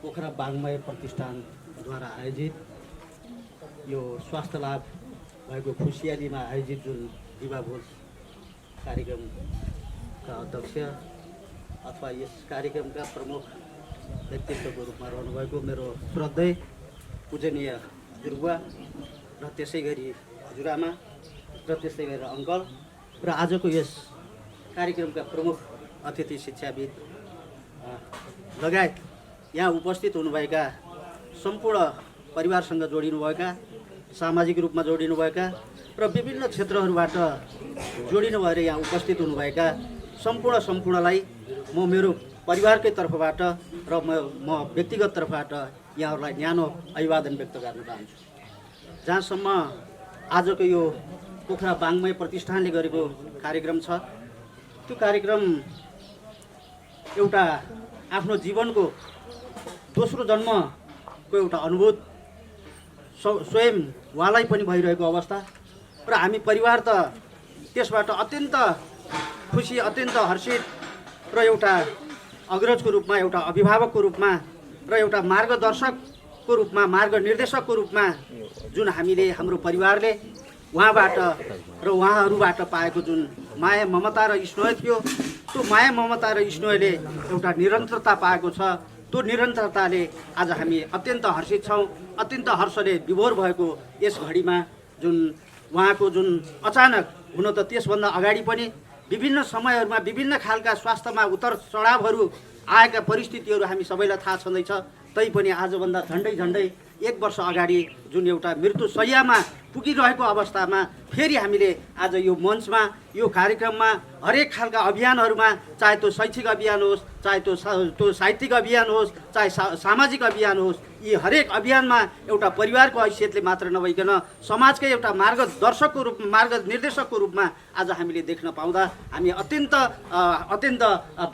पोखरा वाङ्मय प्रतिष्ठानद्वारा आयोजित यो स्वास्थ्य लाभ भएको खुसियालीमा आयोजित जुन दिवाभोज कार्यक्रमका अध्यक्ष अथवा यस कार्यक्रमका प्रमुख व्यक्तित्वको रूपमा रहनुभएको मेरो श्रद्धेय पूजनीय हजुरबुवा र त्यसै गरी हजुरआमा र त्यसै गरी अङ्कल र आजको यस कार्यक्रमका प्रमुख अतिथि शिक्षाविद लगायत यहाँ उपस्थित हुनुभएका सम्पूर्ण परिवारसँग जोडिनुभएका, सामाजिक रूपमा जोडिनुभएका र विभिन्न क्षेत्रहरूबाट जोडिनु भएर यहाँ उपस्थित हुनुभएका सम्पूर्णलाई म मेरो परिवारकै तर्फबाट र म व्यक्तिगत तर्फबाट यहाँहरूलाई न्यानो अभिवादन व्यक्त गर्न चाहन्छु। जहाँसम्म आजको यो पोखरा वाङ्मय प्रतिष्ठानले गरेको कार्यक्रम छ, त्यो कार्यक्रम एउटा आफ्नो जीवनको दोस्रो जन्मको एउटा अनुभूत स्वयं उहाँलाई पनि भइरहेको अवस्था र हामी परिवार त त्यसबाट अत्यन्त खुसी, अत्यन्त हर्षित र एउटा अग्रजको रूपमा, एउटा अभिभावकको रूपमा र एउटा मार्गदर्शकको रूपमा, मार्गनिर्देशकको रूपमा जुन हामीले हाम्रो परिवारले उहाँबाट र उहाँहरूबाट पाएको जुन माया ममता र स्नेह थियो, त्यो माया ममता र स्नेहले एउटा निरन्तरता पाएको छ। त्यो निरन्तरताले आज हामी अत्यन्त हर्षित छौँ। अत्यन्त हर्षले विभोर भएको यस घडीमा जुन उहाँको जुन अचानक हुन त त्यसभन्दा अगाडि पनि विभिन्न समयहरूमा विभिन्न खालका स्वास्थ्यमा उतार चढावहरू आएका परिस्थितिहरू हामी सबैलाई थाहा छँदैछ। तैपनि आजभन्दा झन्डै 1 वर्ष अगाडि जुन एउटा मृत्यु शय्यामा पुगिरहेको अवस्थामा फेरि हामीले आज यो मञ्चमा यो कार्यक्रममा हरेक खालका अभियानहरूमा चाहे त्यो शैक्षिक अभियान होस्, चाहे त्यो साहित्यिक अभियान होस्, चाहे सामाजिक अभियान होस्, यी हरेक अभियानमा एउटा परिवारको हैसियतले मात्र नभइकन समाजकै एउटा मार्गदर्शकको रूपमा, मार्गनिर्देशकको रूपमा आज हामीले देख्न पाउँदा हामी अत्यन्त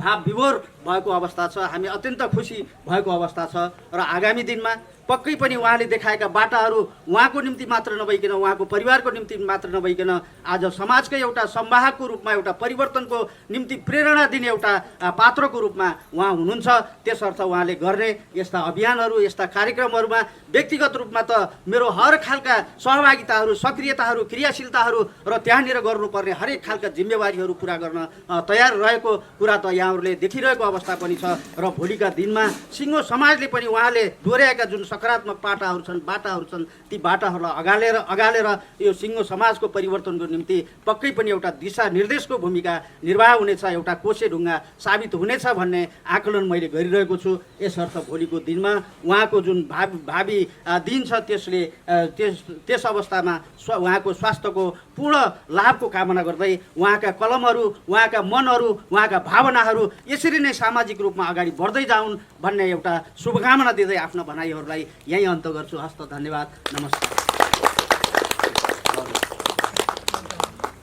भावविभोर भएको अवस्था छ। हामी अत्यन्त खुसी भएको अवस्था छ र आगामी दिनमा पक्कै पनि उहाँले देखाएका बाटाहरू उहाँको निम्ति मात्र नभइकन, उहाँको परिवारको निम्ति मात्र नभइकन आज समाजकै एउटा संवाहकको रूपमा, एउटा परिवर्तनको निम्ति प्रेरणा दिने एउटा पात्रको रूपमा उहाँ हुनुहुन्छ। त्यसर्थ उहाँले गर्ने यस्ता अभियानहरू, यस्ता कार्यक्रमहरूमा व्यक्तिगत रूपमा त मेरो हर खालका सहभागिताहरू, सक्रियताहरू, क्रियाशीलताहरू र त्यहाँनिर गर्नुपर्ने हरेक खालका जिम्मेवारीहरू पुरा गर्न तयार रहेको कुरा त यहाँहरूले देखिरहेको अवस्था पनि छ। र भोलिका दिनमा सिङ्गो समाजले पनि उहाँले दोहोऱ्याएका जुन सकारात्मक बाटाहरू छन् ती बाटाहरूलाई अगालेर यो सिङ्गो समाजको परिवर्तनको निम्ति पक्कै पनि एउटा दिशा निर्देशको भूमिका निर्वाह हुनेछ, एउटा कोसे ढुङ्गा साबित हुनेछ भन्ने आकलन मैले गरिरहेको छु। यसर्थ भोलिको दिनमा उहाँको जुन भावी दिन छ त्यस अवस्थामा उहाँको स्वास्थ्यको पूर्ण लाभको कामना गर्दै उहाँका कलमहरू, उहाँका मनहरू, उहाँका भावनाहरू यसरी नै सामाजिक रूपमा अगाडि बढ्दै जाउन् भन्ने एउटा शुभकामना दिँदै आफ्ना भनाइहरूलाई यहीँ अन्त गर्छु। हस्त धन्यवाद, नमस्कार।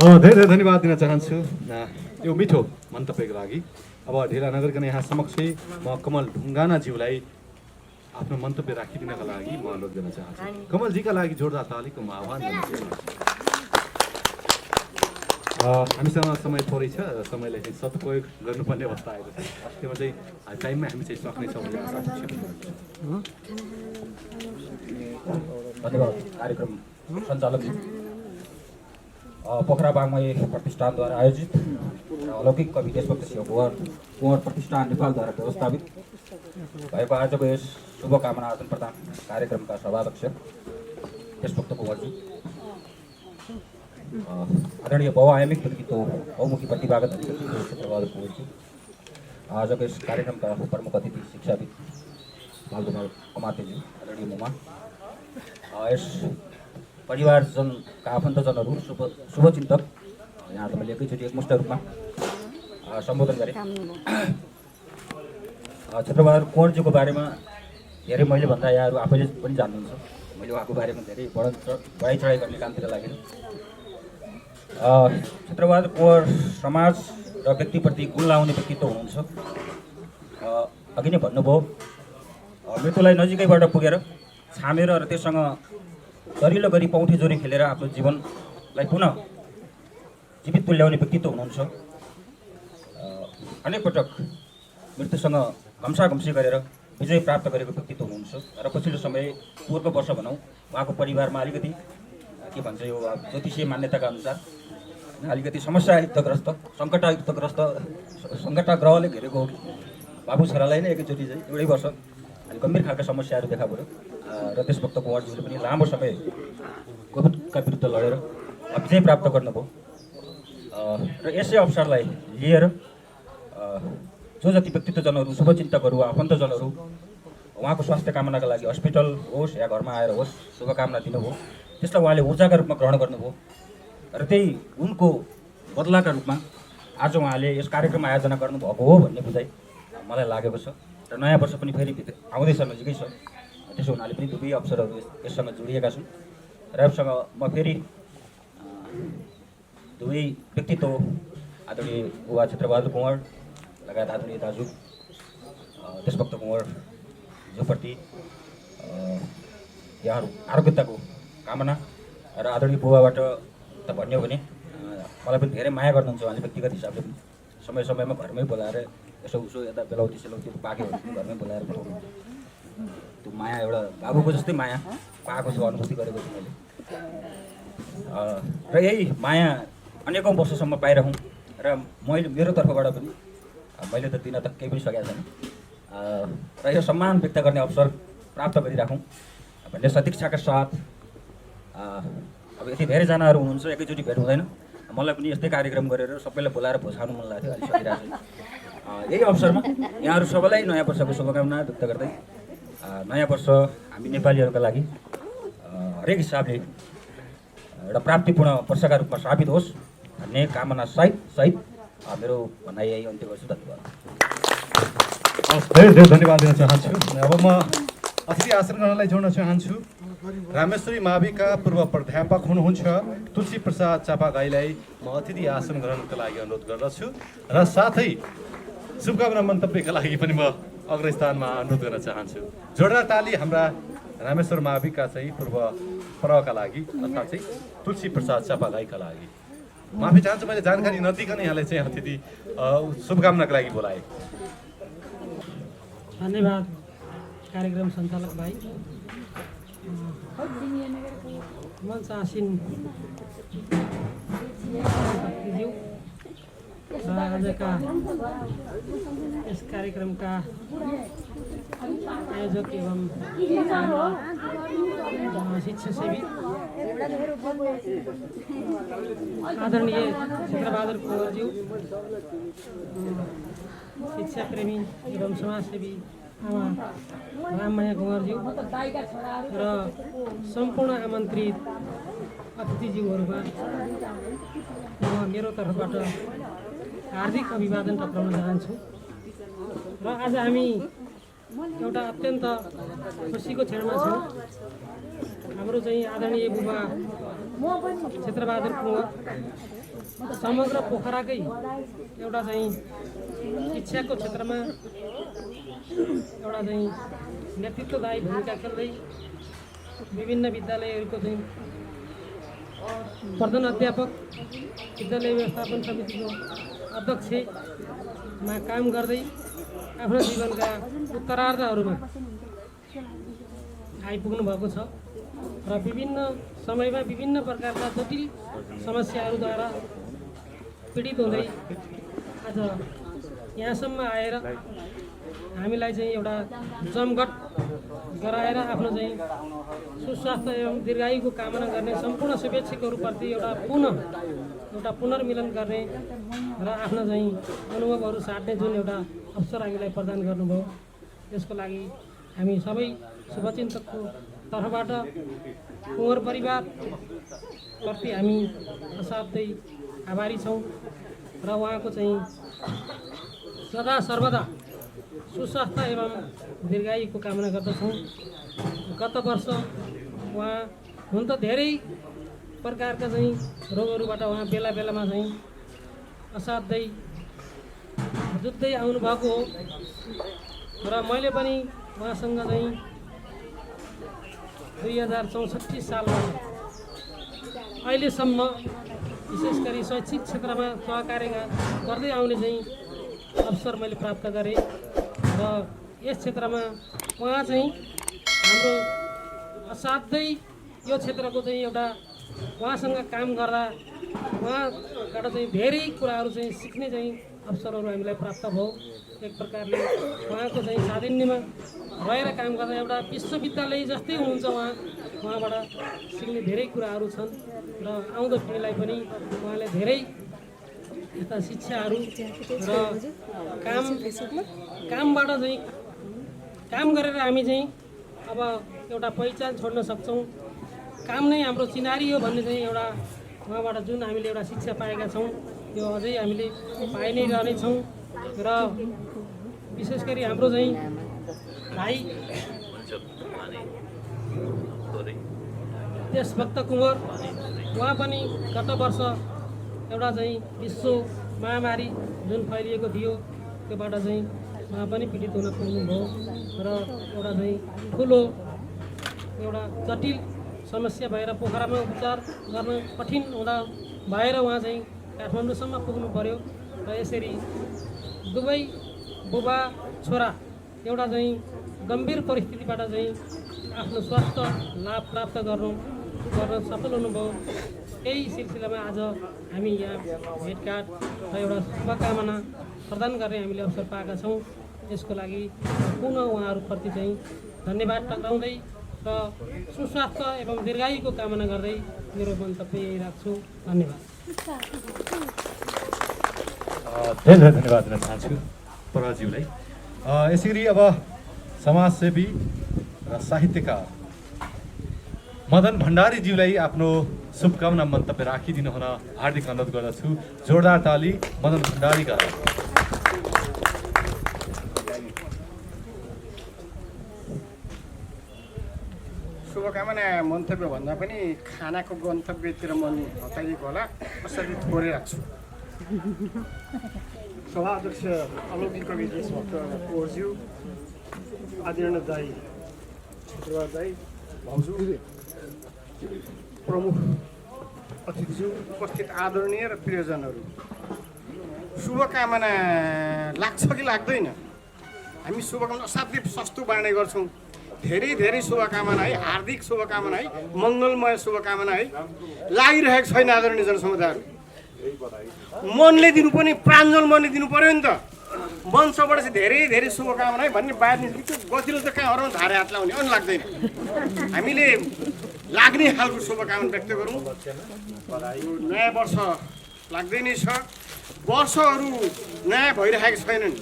धेरै धेरै धन्यवाद दिन चाहन्छु यो मिठो मन्तव्यको लागि। अब ढिला नगरिकन यहाँ समक्षै म कमल ढुङ्गानाज्यूलाई आफ्नो मन्तव्य राखिदिनका लागि म अनुरोध गर्न चाहन्छु। कमलजीका लागि जोरदार तालीको म आह्वान गर्छु। हामीसँग समय थोरै छ, समयलाई चाहिँ सदुपयोग गर्नुपर्ने अवस्था आएको छ। त्यसमा चाहिँ टाइममा हामी चाहिँ सक्नेछौँ भन्ने आशा छु। धन्यवाद कार्यक्रम सञ्चालक पोखरा वाङ्मय प्रतिष्ठानद्वारा आयोजित अलौकिक कवि देशभक्त सिंह कुँवर प्रतिष्ठान नेपालद्वारा व्यवस्थापित भएको आजको यस शुभकामना आदान प्रदान कार्यक्रमका सभाध्यक्ष देशभक्त कुँवरजी, आदरणीय बहुआयामिक व्यक्तित्व बहुमुखी प्रतिभागत क्षेत्रबहादुर कुँवरजी, आजको यस कार्यक्रमका प्रमुख अतिथि शिक्षाविद बालकुमार अमात्यज्यू, आदरणीय मुमा, यस परिवारजनका आफन्तजनहरू, शुभचिन्तक यहाँलाई मैले एकैचोटि एकमुष्ट रूपमा सम्बोधन गरेँ। क्षेत्रबहादुर कुँवरजीको बारेमा धेरै मैले भन्दा यहाँहरू आफैले पनि जान्नुहुन्छ। मैले उहाँको बारेमा धेरै बढाइ चढाइ गर्ने कामतिर लागेन। क्षेत्रबहादुर कुँवर समाज र व्यक्तिप्रति गुण लाउने व्यक्तित्व हुनुहुन्छ। अघि नै भन्नुभयो, मृत्युलाई नजिकैबाट पुगेर छामेर र त्यससँग दरिलो गरी पौठी जोरी खेलेर आफ्नो जीवनलाई पुनः जीवित तुल्याउने व्यक्तित्व हुनुहुन्छ। अनेक पटक मृत्युसँग घम्साघम्सी गरेर विजय प्राप्त गरेको व्यक्तित्व हुनुहुन्छ। र पछिल्लो समय पूर्व वर्ष भनौँ उहाँको परिवारमा अलिकति के भन्छ यो ज्योतिषीय मान्यताका अनुसार अलिकति समस्यायुक्तग्रस्त सङ्कटाग्रहले घेरेको हो कि बाबु छोरालाई नै एकैचोटि चाहिँ एउटै वर्ष अलिक गम्भीर खालका समस्याहरू देखा पऱ्यो। र देशभक्त कुँवरजीले पनि लामो समय कोभिडका विरुद्ध लडेर विजय प्राप्त गर्नुभयो। र यसै अवसरलाई लिएर जो जति व्यक्तित्वजनहरू, शुभचिन्तकहरू, आफन्तजनहरू उहाँको स्वास्थ्य कामनाका लागि हस्पिटल होस् या घरमा आएर होस् शुभकामना दिनुभयो, त्यसलाई उहाँले ऊर्जाका रूपमा ग्रहण गर्नुभयो। र त्यही उनको बदलाका रूपमा आज उहाँले यस कार्यक्रम आयोजना गर्नुभएको हो भन्ने बुझाइ मलाई लागेको छ। र नयाँ वर्ष पनि फेरि आउँदैछ, नजिकै छ। त्यसो हुनाले पनि दुवै अवसरहरू यससँग जोडिएका छन्। र यससँग म फेरि दुवै व्यक्तित्व आदरणीय बुबा क्षेत्रबहादुर कुँवर लगायत आदरणीय दाजु देशभक्त कुँवरज्यूप्रति यहाँहरू आरोग्यताको कामना र आदरणीय बुबाबाट त भन्यो भने मलाई पनि धेरै माया गर्नुहुन्छ उहाँले व्यक्तिगत हिसाबले पनि। समय समयमा घरमै बोलाएर यसो उसो यता बेलाउती सेलाउती पाक्यो भने घरमै बोलाएर बोलाउनु, त्यो माया एउटा बाबुको जस्तै माया पाएको छु, अनुभूति गरेको छु मैले। र यही माया अनेकौँ वर्षसम्म पाइरहँ। र मैले मेरो तर्फबाट पनि मैले त दिन त केही पनि सकेको छैन। र यो सम्मान व्यक्त गर्ने अवसर प्राप्त गरिराखौँ भन्ने सदिच्छाका साथ अब यति धेरैजनाहरू हुनुहुन्छ, एकैचोटि भेट हुँदैन। मलाई पनि यस्तै कार्यक्रम गरेर सबैलाई बोलाएर भोज खानु मन लाग्थ्यो, अहिले सकिरहेको छ। यही अवसरमा यहाँहरू सबैलाई नयाँ वर्षको शुभकामना व्यक्त गर्दै नयाँ वर्ष हामी नेपालीहरूका लागि हरेक हिसाबले एउटा प्राप्तिपूर्ण वर्षका रूपमा साबित होस् भन्ने कामना सहित मेरो भनाइ यही अन्त्य गर्छु। धन्यवाद। धेरै धेरै धन्यवाद दिन चाहन्छु। अब म अतिथि आसन ग्रहणलाई जोड्न चाहन्छु। रामेश्वरी माविका पूर्व प्राध्यापक हुनुहुन्छ तुलसी प्रसाद चापागाईलाई म अतिथि आसन ग्रहणका लागि अनुरोध गर्दछु र साथै शुभकामना मन्तव्यका लागि पनि म अग्रस्थानमा अनुरोध गर्न चाहन्छु। जोडदार ताली हाम्रा रामेश्वर माविका चाहिँ पूर्व प्रका लागि अर्थात् चाहिँ तुलसी प्रसाद चापागाईका लागि। माफी चाहन्छु, मैले जानकारी नदिकन यहाँलाई चाहिँ अतिथि शुभकामनाका लागि बोलाएँ। धन्यवाद कार्यक्रम सञ्चालक भाइ, मञ्च आसीन ज्यू र आजका यस कार्यक्रमका आयोजक एवं शिक्षासेवी आदरणीय क्षेत्रबहादुर कुँवरज्यू, शिक्षाप्रेमी एवं समाजसेवी आमा राममाया कुँवरज्यू र सम्पूर्ण आमन्त्रित अतिथिज्यूहरूमा म मेरो तर्फबाट हार्दिक अभिवादन टक्राउन चाहन्छु। र आज हामी एउटा अत्यन्त खुसीको क्षणमा छौँ। हाम्रो चाहिँ आदरणीय बुबा क्षेत्रबहादुर कुँवर समग्र पोखराकै एउटा चाहिँ शिक्षाको क्षेत्रमा एउटा चाहिँ नेतृत्वदायी भूमिका खेल्दै विभिन्न विद्यालयहरूको चाहिँ प्रधान अध्यापक, विद्यालय व्यवस्थापन समितिको अध्यक्षमा काम गर्दै आफ्नो जीवनका उत्तरार्धहरूमा आइपुग्नु भएको छ र विभिन्न समयमा विभिन्न प्रकारका जटिल समस्याहरूद्वारा पीडित हुँदै आज यहाँसम्म आएर हामीलाई चाहिँ एउटा जमघट गराएर आफ्नो चाहिँ सुस्वास्थ्य एवं दीर्घायुको कामना गर्ने सम्पूर्ण शुभेच्छुकहरूप्रति एउटा पुनर्मिलन गर्ने र आफ्नो चाहिँ अनुभवहरू साट्ने जुन एउटा अवसर हामीलाई प्रदान गर्नुभयो, त्यसको लागि हामी सबै शुभचिन्तकको तर्फबाट कुँवर परिवारप्रति हामी असाध्यै आभारी छौँ र उहाँको चाहिँ सदा सर्वदा सुस्वास्थ्य एवं दीर्घायुको कामना गर्दछौँ। गत वर्ष उहाँ हुन त धेरै प्रकारका चाहिँ रोगहरूबाट उहाँ बेला बेलामा चाहिँ असाध्यै जुझ्दै आउनुभएको हो र मैले पनि उहाँसँग चाहिँ 2064 सालमा अहिलेसम्म विशेष गरी शैक्षिक क्षेत्रमा सहकार्य गर्दै आउने चाहिँ अवसर मैले प्राप्त गरेँ र यस क्षेत्रमा उहाँ चाहिँ हाम्रो असाध्यै यो क्षेत्रको चाहिँ एउटा उहाँसँग काम गर्दा उहाँबाट चाहिँ धेरै कुराहरू चाहिँ सिक्ने चाहिँ अवसरहरू हामीलाई प्राप्त भयो। एक प्रकारले उहाँको चाहिँ साधिन्यमा रहेर काम गर्दा एउटा विश्वविद्यालय जस्तै हुनुहुन्छ उहाँबाट सिक्ने धेरै कुराहरू छन् र आउँदो पिँढीलाई पनि उहाँले धेरै यस्ता शिक्षाहरू र कामबाट चाहिँ काम गरेर हामी चाहिँ अब एउटा पहिचान छोड्न सक्छौँ। काम नै हाम्रो चिनारी हो भन्ने चाहिँ एउटा उहाँबाट जुन हामीले एउटा शिक्षा पाएका छौँ त्यो अझै हामीले पाइ नै रहनेछौँ र विशेष गरी हाम्रो चाहिँ भाइ देशभक्त कुँवर उहाँ पनि गत वर्ष एउटा चाहिँ विश्व महामारी जुन फैलिएको थियो त्योबाट चाहिँ उहाँ पनि पीडित हुन पुग्नुभयो र एउटा चाहिँ ठुलो एउटा जटिल समस्या भएर पोखरामा उपचार गर्न कठिन हुँदा भएर उहाँ चाहिँ काठमाडौँसम्म पुग्नु पर्यो र यसरी दुवै बुबा छोरा एउटा चाहिँ गम्भीर परिस्थितिबाट चाहिँ आफ्नो स्वास्थ्य लाभ प्राप्त गर्न सफल हुनुभयो। यही सिलसिलामा आज हामी यहाँ भेटघाट र एउटा शुभकामना प्रदान गर्ने हामीले अवसर पाएका छौँ। यसको लागि पुनः उहाँहरूप्रति चाहिँ धन्यवाद टक्राउँदै र सुस्वास्थ्य एवं दीर्घायुको कामना गर्दै मेरो मन्तव्य यही राख्छु। धन्यवाद। धेरै धेरै धन्यवाद दिन चाहन्छु प्रज्यूलाई। यसै गरी अब समाजसेवी र साहित्यकार मदन भण्डारीज्यूलाई आफ्नो शुभकामना मन्तव्य राखिदिनु हुन हार्दिक अनुरोध गर्दछु। जोरदार ताली मदन भण्डारीका लागि। शुभकामना मन्तव्य भन्दा पनि खानाको गन्तव्यतिर मन हताइएको होला, कसरी थोरै राख्छु। सभाध्यक्ष अलौकिक कवि देशभक्त कोरज्यू, आदरणीय दाई शुक्रबार दाई, भाउजू, प्रमुख अतिथिज्यू, उपस्थित आदरणीय र प्रियजनहरू, शुभकामना लाग्छ कि लाग्दैन? हामी शुभकामना असाध्यै सस्तो बाँड्ने गर्छौँ। धेरै धेरै शुभकामना है, हार्दिक शुभकामना है, मङ्गलमय शुभकामना है लागिरहेको छैन। आदरणीय जनसमुदायहरू, मनले दिनु पनि प्राञ्जल मनले दिनु पर्यो नि त। मञ्चबाट चाहिँ धेरै धेरै शुभकामना है भन्ने बाहिर निस्किन्छ, गतिलो त कहाँ अरू धारे हात लाउने अनि लाग्दैन। हामीले लाग्ने खालको शुभकामना व्यक्त गरौँ। नयाँ वर्ष लाग्दै नै छ, वर्षहरू नयाँ भइरहेका छैनन्।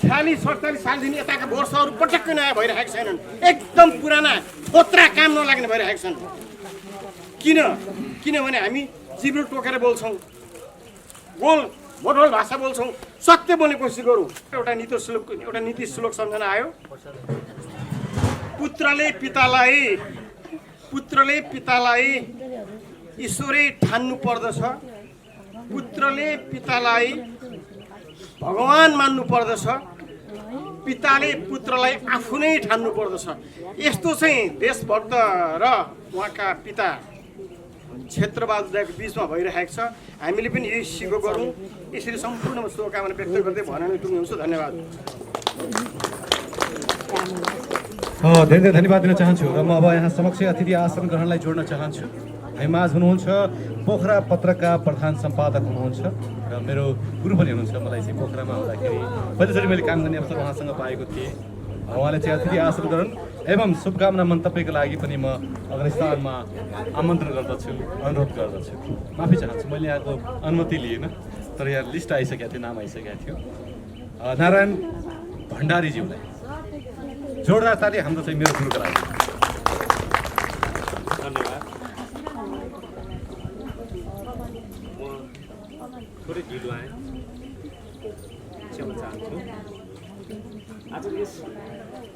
46-47 सालदेखि यताका वर्षहरू पटक्कै नयाँ भइरहेका छैनन्, एकदम पुराना थोत्रा काम नलाग्ने भइरहेका छन्। किनभने हामी जिब्रो टोकेर बोल्छौँ, बोल भाषा बोल्छौँ, सत्य बोल्ने कोसिस गरौँ। एउटा नीति श्लोक सम्झना आयो, पुत्रले पितालाई ईश्वरै ठान्नु पर्दछ, पुत्रले पितालाई भगवान मान्नु पर्दछ, पिताले पुत्रलाई आफू नै ठान्नु पर्दछ। यस्तो चाहिँ देशभक्त र उहाँका पिता क्षेत्रबहादुर दाइको बिचमा भइरहेको छ। हामीले पनि यही सिको गरौँ। यसरी सम्पूर्ण शुभकामना व्यक्त गर्दै भनाइ टुङ्ग्याउँछु। धन्यवाद। धेरै धेरै धन्यवाद दिन चाहन्छु र म अब यहाँ समक्ष अतिथि आसन ग्रहणलाई जोड्न चाहन्छु। हामीमाझ हुनुहुन्छ पोखरा पत्रका प्रधान सम्पादक हुनुहुन्छ र मेरो गुरु पनि हुनुहुन्छ। मलाई चाहिँ पोखरामा हुँदाखेरि पहिलोचोटि मैले काम गर्ने अवसर उहाँसँग पाएको थिएँ। उहाँले चाहिँ अतिथि आसन ग्रहण एवं शुभकामना मन्तव्यको लागि पनि म अग्रस्थानमा आमन्त्रण गर्दछु, अनुरोध गर्दछु। माफी चाहन्छु, मैले यहाँको अनुमति लिएन, तर यहाँ लिस्ट आइसकेको थियो, नाम आइसकेको थियो। नारायण भण्डारीज्यूलाई जोरदार ताली हाम्रो चाहिँ मेरो गुरुको लागि। धन्यवाद। म थोरै ढिलो आएँ, क्षमा चाहन्छु। आज यस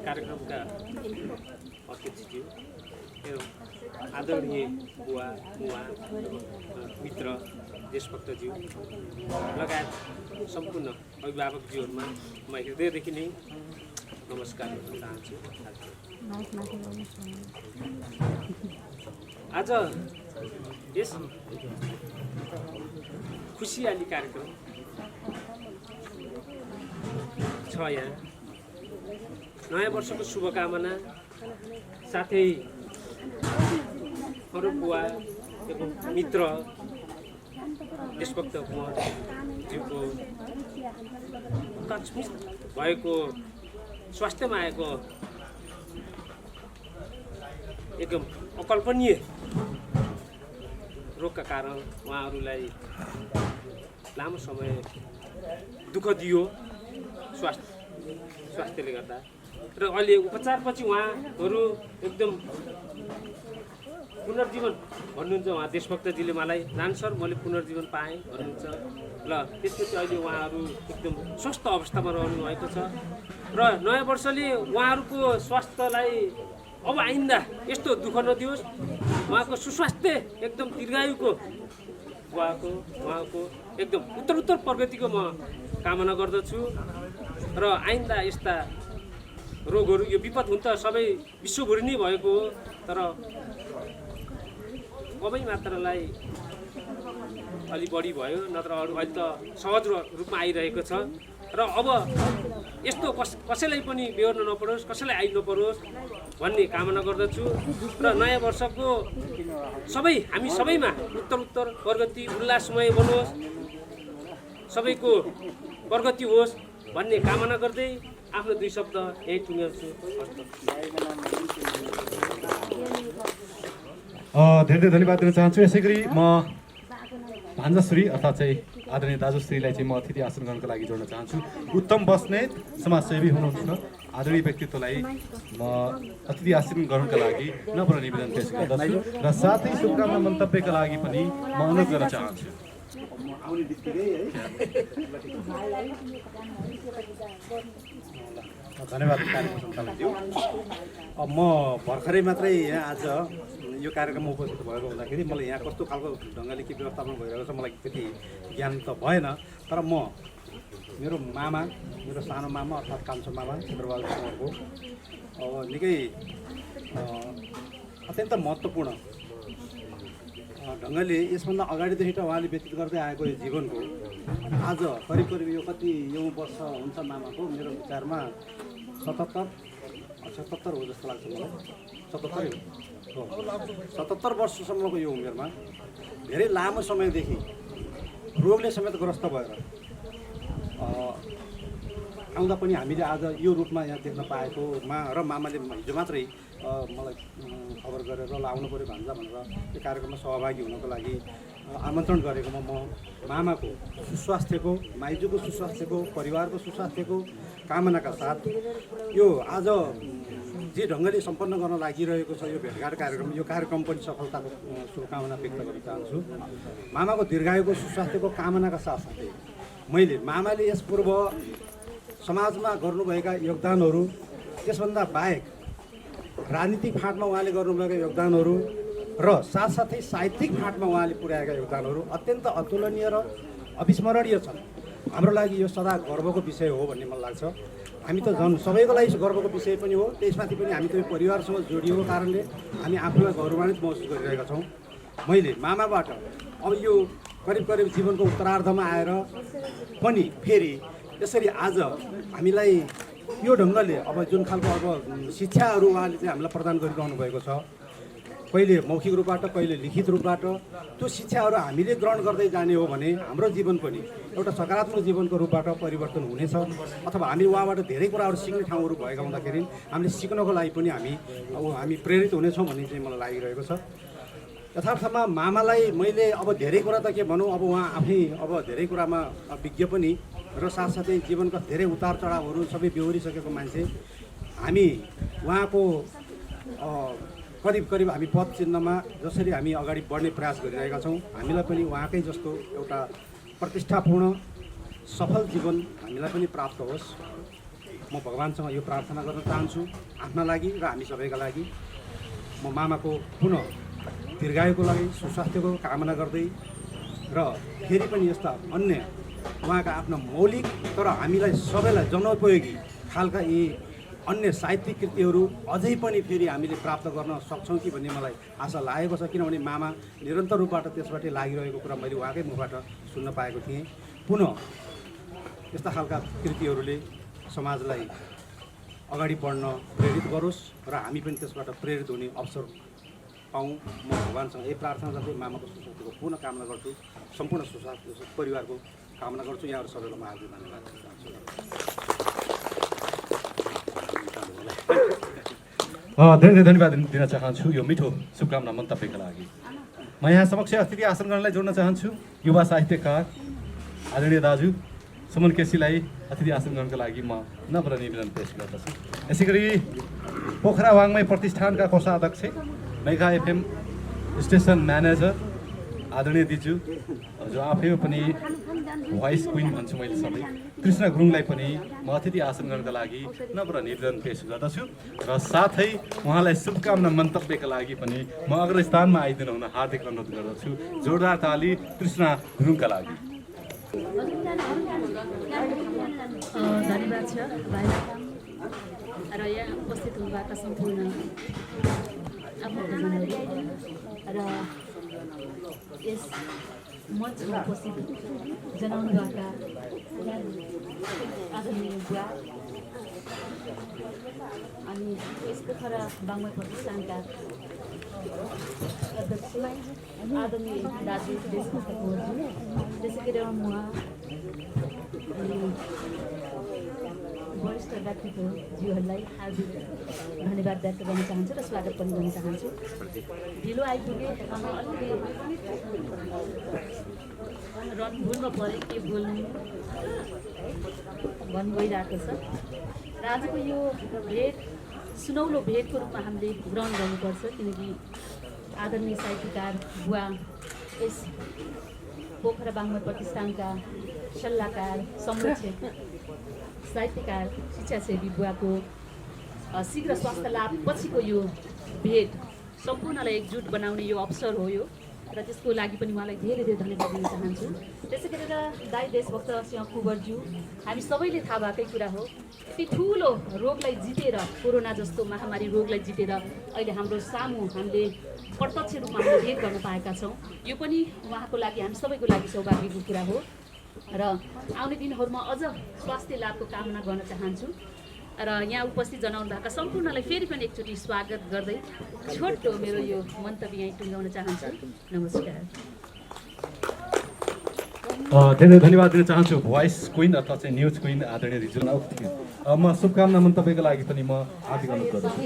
कार्यक्रमका अध्यक्षज्यू, मेरो आदरणीय बुवा मित्र देशभक्तज्यू लगायत सम्पूर्ण अभिभावकज्यूहरूमा म हृदयदेखि नै नमस्कार गर्न चाहन्छु। आज यस खुसियाली कार्यक्रम छ। यहाँ नयाँ वर्षको शुभकामना साथै अरू बुवा एवं मित्र देशभक्त कुँवरज्यूको आकस्मिक भएको स्वास्थ्यमा आएको एकदम अकल्पनीय रोगका कारण उहाँहरूलाई लामो समय दुःख दियो स्वास्थ्यले गर्दा, र अहिले उपचारपछि उहाँहरू एकदम पुनर्जीवन भन्नुहुन्छ। उहाँ देशभक्तजीले मलाई नान सर मैले पुनर्जीवन पाएँ भन्नुहुन्छ र त्यसपछि अहिले उहाँहरू एकदम स्वस्थ अवस्थामा रहनु भएको छ र नयाँ वर्षले उहाँहरूको स्वास्थ्यलाई अब आइन्दा यस्तो दुःख नदियोस्, उहाँको सुस्वास्थ्य एकदम दीर्घायुको उहाँको एकदम उत्तरोत्तर प्रगतिको म कामना गर्दछु र आइन्दा यस्ता रोगहरू यो विपद हुन त सबै विश्वभरि नै भएको हो, तर कमै मात्रालाई अलि बढी भयो, नत्र अरू अहिले त सहज रूपमा आइरहेको छ र अब यस्तो कसैलाई पनि बेहोर्न नपरोस्, कसैलाई आइ नपरोस् भन्ने कामना गर्दछु र नयाँ वर्षको हामी सबैमा उत्तरोत्तर प्रगति उल्लासमय बनोस्, सबैको प्रगति होस् भन्ने कामना गर्दै आफ्नो दुई शब्द यही टुङ्ग्याउँछु। धेरै धेरै धन्यवाद दिन चाहन्छु। यसै गरी म भान्जाश्री अर्थात् चाहिँ आदरणीय दाजुश्रीलाई चाहिँ म अतिथि आसन गर्नको लागि जोड्न चाहन्छु। उत्तम बस्नेत समाजसेवी हुनुहुन्छ, आदरणीय व्यक्तित्वलाई म अतिथि आसन ग्रहणका लागि नम्र निवेदन पेश गर्दछु र साथै शुभकामना मन्तव्यका लागि पनि म अनुरोध गर्न चाहन्छु। धन्यवाद कार्यक्रम सञ्चालकज्यू। म भर्खरै मात्रै यहाँ आज यो कार्यक्रममा उपस्थित भएको हुँदाखेरि मलाई यहाँ कस्तो खालको ढङ्गले के व्यवस्थापन भइरहेको छ मलाई त्यति ज्ञान त भएन। तर म मेरो मामा, मेरो सानो मामा अर्थात् कान्छो मामा क्षेत्रबहादुर कुँवरको निकै अत्यन्त महत्त्वपूर्ण ढङ्गले यसभन्दा अगाडिदेखि त उहाँले व्यतीत गर्दै आएको यो जीवनको आज करिब करिब यो कति यो वर्ष हुन्छ मामाको मेरो विचारमा 77 हो जस्तो लाग्छ मलाई। 77 हो। 77 वर्षसम्मको यो उमेरमा धेरै लामो समयदेखि रोगले समेत ग्रस्त भएर आउँदा पनि हामीले आज यो रूपमा यहाँ देख्न पाएकोमा र मामाले हिजो मात्रै मलाई खबर गरेर ल आउनु पऱ्यो भान्जा भनेर यो कार्यक्रममा सहभागी हुनको लागि आमन्त्रण गरेकोमा म मामाको सुस्वास्थ्यको, माइजूको सुस्वास्थ्यको, परिवारको सुस्वास्थ्यको कामनाका साथ यो आज जे ढङ्गले सम्पन्न गर्न लागिरहेको छ यो भेटघाट कार्यक्रम, यो कार्यक्रम पनि सफलताको शुभकामना व्यक्त गर्न चाहन्छु। मामाको दीर्घायुको सुस्वास्थ्यको कामनाका साथसाथै मैले मामाले यस पूर्व समाजमा गर्नुभएका योगदानहरू, त्यसभन्दा बाहेक राजनीतिक फाँटमा उहाँले गर्नुभएका योगदानहरू र साथसाथै साहित्यिक फाँटमा उहाँले पुर्याएका योगदानहरू अत्यन्त अतुलनीय र अविस्मरणीय छन्। हाम्रो लागि यो सदा गर्वको विषय हो भन्ने मलाई लाग्छ। हामी त झन् सबैको लागि गर्वको विषय पनि हो, त्यसमाथि पनि हामी त यो परिवारसँग जोडिएको कारणले हामी आफूलाई गौरवान्वित महसुस गरिरहेका छौँ। मैले मामाबाट अब यो करिब करिब जीवनको उत्तरार्धमा आएर पनि फेरि यसरी आज हामीलाई यो ढङ्गले अब जुन खालको अब शिक्षाहरू उहाँले चाहिँ हामीलाई प्रदान गरिरहनु भएको छ, कहिले मौखिक रूपबाट कहिले लिखित रूपबाट, त्यो शिक्षाहरू हामीले ग्रहण गर्दै जाने हो भने हाम्रो जीवन पनि एउटा सकारात्मक जीवनको रूपबाट परिवर्तन हुनेछ। अथवा हामी उहाँबाट धेरै कुराहरू सिक्ने ठाउँहरू भएका हुँदाखेरि हामीले सिक्नको लागि पनि हामी प्रेरित हुनेछौँ भन्ने चाहिँ मलाई लागिरहेको छ। यथार्थमा मामालाई मैले अब धेरै कुरा त के भनौँ, अब उहाँ आफै अब धेरै कुरामा विज्ञ पनि र साथसाथै जीवनका धेरै उतार चढावहरू सबै बेहोरिसकेको मान्छे। हामी उहाँको करिब करिब हामी पद चिन्हमा जसरी हामी अगाडि बढ्ने प्रयास गरिरहेका छौँ, हामीलाई पनि उहाँकै जस्तो एउटा प्रतिष्ठापूर्ण सफल जीवन हामीलाई पनि प्राप्त होस्। म भगवान्सँग यो प्रार्थना गर्न चाहन्छु आफ्ना लागि र हामी सबैका लागि। म मामाको पुनः दीर्घायुको लागि सुस्वास्थ्यको कामना गर्दै र फेरि पनि यस्ता अन्य उहाँका आफ्ना मौलिक तर हामीलाई सबैलाई जनोपयोगी खालका यी अन्य साहित्यिक कृतिहरू अझै पनि फेरि हामीले प्राप्त गर्न सक्छौँ कि भन्ने मलाई आशा लागेको छ। किनभने मामा निरन्तर रूपबाट त्यसबाट लागिरहेको कुरा मैले उहाँकै मुखबाट सुन्न पाएको थिएँ। पुनः यस्ता खालका कृतिहरूले समाजलाई अगाडि बढ्न प्रेरित गरोस् र हामी पनि त्यसबाट प्रेरित हुने अवसर पाऊँ। म भगवान्सँग यही प्रार्थना गर्दै मामाको सुस्वास्थ्यको पुनः कामना गर्छु, सम्पूर्ण सुस्वास्थ्य परिवारको कामना गर्छु। यहाँहरू सबैलाई म हार्दिक धन्यवाद चाहन्छु। धेरै धन्यवाद दिन चाहन्छु यो मिठो शुभकामना मन्तव्यका लागि। म यहाँ समक्ष अतिथि आसन गर्नलाई जोड्न चाहन्छु युवा साहित्यकार आदरणीय दाजु सुमन केसीलाई अतिथि आसन गर्नका लागि म नम्र निवेदन पेश गर्दछु। यसै गरी पोखरा वाङ्मय प्रतिष्ठानका कोषाध्यक्ष, मेगा एफएम स्टेसन म्यानेजर आदरणीय दिजु जो आफै पनि भोइस क्विन भन्छु मैले सबै, कृष्ण गुरुङलाई पनि म अतिथि आसन गर्नका लागि नम्र निवेदन पेश गर्दछु र साथै उहाँलाई शुभकामना मन्तव्यका लागि पनि म अग्रस्थानमा आइदिनु हुन हार्दिक अनुरोध गर्दछु। जोरदार ताली कृष्ण गुरुङका लागि। धन्यवाद छ भाइ र यहाँ उपस्थित हुनुभएका सम्पूर्ण आफन्तजनहरू र यस मञ्चमा उपस्थित जनाउनुभएका आदरणीय बुवा अनि यस पोखरा वाङ्मय प्रतिष्ठानका अध्यक्ष आदरणीय दाजु देशमुख कुँवरज्यू, त्यसै गरी उहाँ अनि वरिष्ठ व्यक्तित्वज्यूहरूलाई हार्दिक धन्यवाद व्यक्त गर्न चाहन्छु र स्वागत पनि गर्न चाहन्छु। ढिलो आइपुगे अलिकति भुलमा परे के बोल्नु भन्नु भइरहेको छ। र आजको यो भेट सुनौलो भेटको रूपमा हामीले ग्रहण गर्नुपर्छ, किनकि आदरणीय साहित्यकार बुवा यस पोखरा बागमती प्रतिष्ठानका सल्लाहकार संरक्षक साहित्यकार शिक्षासेवी बुवाको शीघ्र स्वास्थ्य लाभ पछिको यो भेट सम्पूर्णलाई एकजुट बनाउने यो अवसर हो यो, र त्यसको लागि पनि उहाँलाई धेरै धेरै धन्यवाद दिन चाहन्छु। त्यसै गरेर दाइ देशभक्त सिंह कुँवरज्यू, हामी सबैले थाहा भएकै कुरा हो, यति ठुलो रोगलाई जितेर, कोरोना जस्तो महामारी रोगलाई जितेर अहिले हाम्रो सामु हामीले प्रत्यक्ष रूपमा हामीले भेट गर्न पाएका छौँ। यो पनि उहाँको लागि, हामी सबैको लागि सौभाग्यको कुरा हो र आउने दिनहरूमा अझ स्वास्थ्य लाभको कामना गर्न चाहन्छु र यहाँ उपस्थित जनाउनु भएका सम्पूर्णलाई फेरि पनि एकचोटि स्वागत गर्दै छोटो मेरो यो मन्तव्य यहीँ टुङ्गाउन चाहन्छु। नमस्कार। धेरै धन्यवाद दिन चाहन्छु भोइस क्विन अथवा चाहिँ न्युज क्विन आदरणीय रिजुल। म शुभकामना मन्तव्यको लागि पनि म हार्दिक अनुरोध गर्दछु।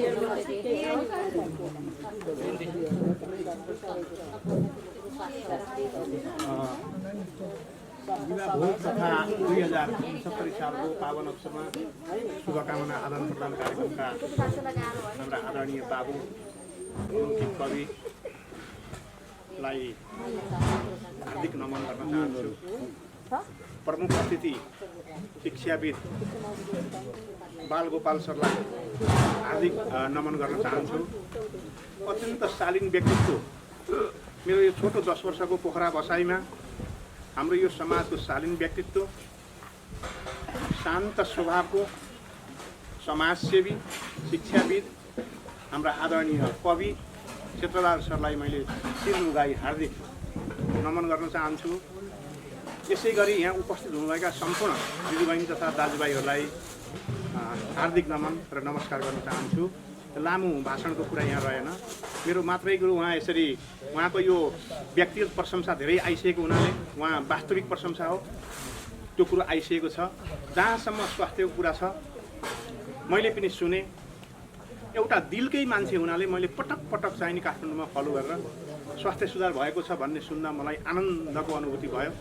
विवाह भोज तथा 2070 सालको पावन अवसरमा शुभकामना आदान प्रदान कार्यक्रमका हाम्रा आदरणीय बाबु अलौकिक कविलाई हार्दिक नमन गर्न चाहन्छु। प्रमुख अतिथि शिक्षाविद बालगोपाल सरलाई हार्दिक नमन गर्न चाहन्छु। अत्यन्त शालीन व्यक्तित्व, मेरो यो छोटो 10 वर्षको पोखरा बसाइमा हाम्रो यो समाजको शालीन व्यक्तित्व, शान्त स्वभावको समाजसेवी शिक्षाविद हाम्रा आदरणीय कवि क्षेत्रबहादुर सरलाई मैले शिर लुगाई हार्दिक नमन गर्न चाहन्छु। यसै गरी यहाँ उपस्थित हुनुभएका सम्पूर्ण दिदीबहिनी तथा दाजुभाइहरूलाई हार्दिक नमन र नमस्कार गर्न चाहन्छु। लामो भाषणको कुरा यहाँ रहेन, मेरो मात्रै कुरो उहाँ यसरी उहाँको यो व्यक्तिगत प्रशंसा धेरै आइसकेको हुनाले उहाँ वास्तविक प्रशंसा हो त्यो कुरो आइसकेको छ। जहाँसम्म स्वास्थ्यको कुरा छ मैले पनि सुने, एउटा दिलकै मान्छे हुनाले मैले पटक पटक चाहिँ नि काठमाडौँमा फलो गरेर स्वास्थ्य सुधार भएको छ भन्ने सुन्दा मलाई आनन्दको अनुभूति भयो।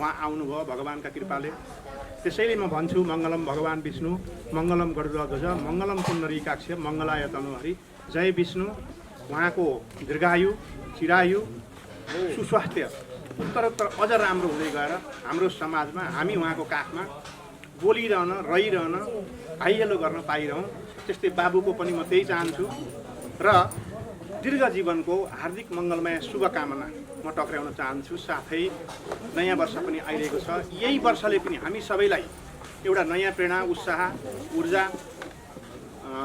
उहाँ आउनुभयो भगवान्का कृपाले। त्यसैले म भन्छु मङ्गलम भगवान् विष्णु, मङ्गलम गरुडध्वज, मङ्गलम पुण्डरीकाक्ष, मङ्गलाय तनुहरि। जय विष्णु। उहाँको दीर्घायु, चिरायु, सुस्वास्थ्य उत्तरोत्तर अझ राम्रो हुँदै गएर हाम्रो समाजमा हामी उहाँको काखमा बोलिरहन, रहिरहन, हाइहेलो गर्न पाइरहँ। त्यस्तै बाबुको पनि म त्यही चाहन्छु र दीर्घ जीवनको हार्दिक मङ्गलमय शुभकामना म टक्राउन चाहन्छु। साथै नयाँ वर्ष पनि आइरहेको छ, यही वर्षले पनि हामी सबैलाई एउटा नयाँ प्रेरणा, उत्साह, ऊर्जा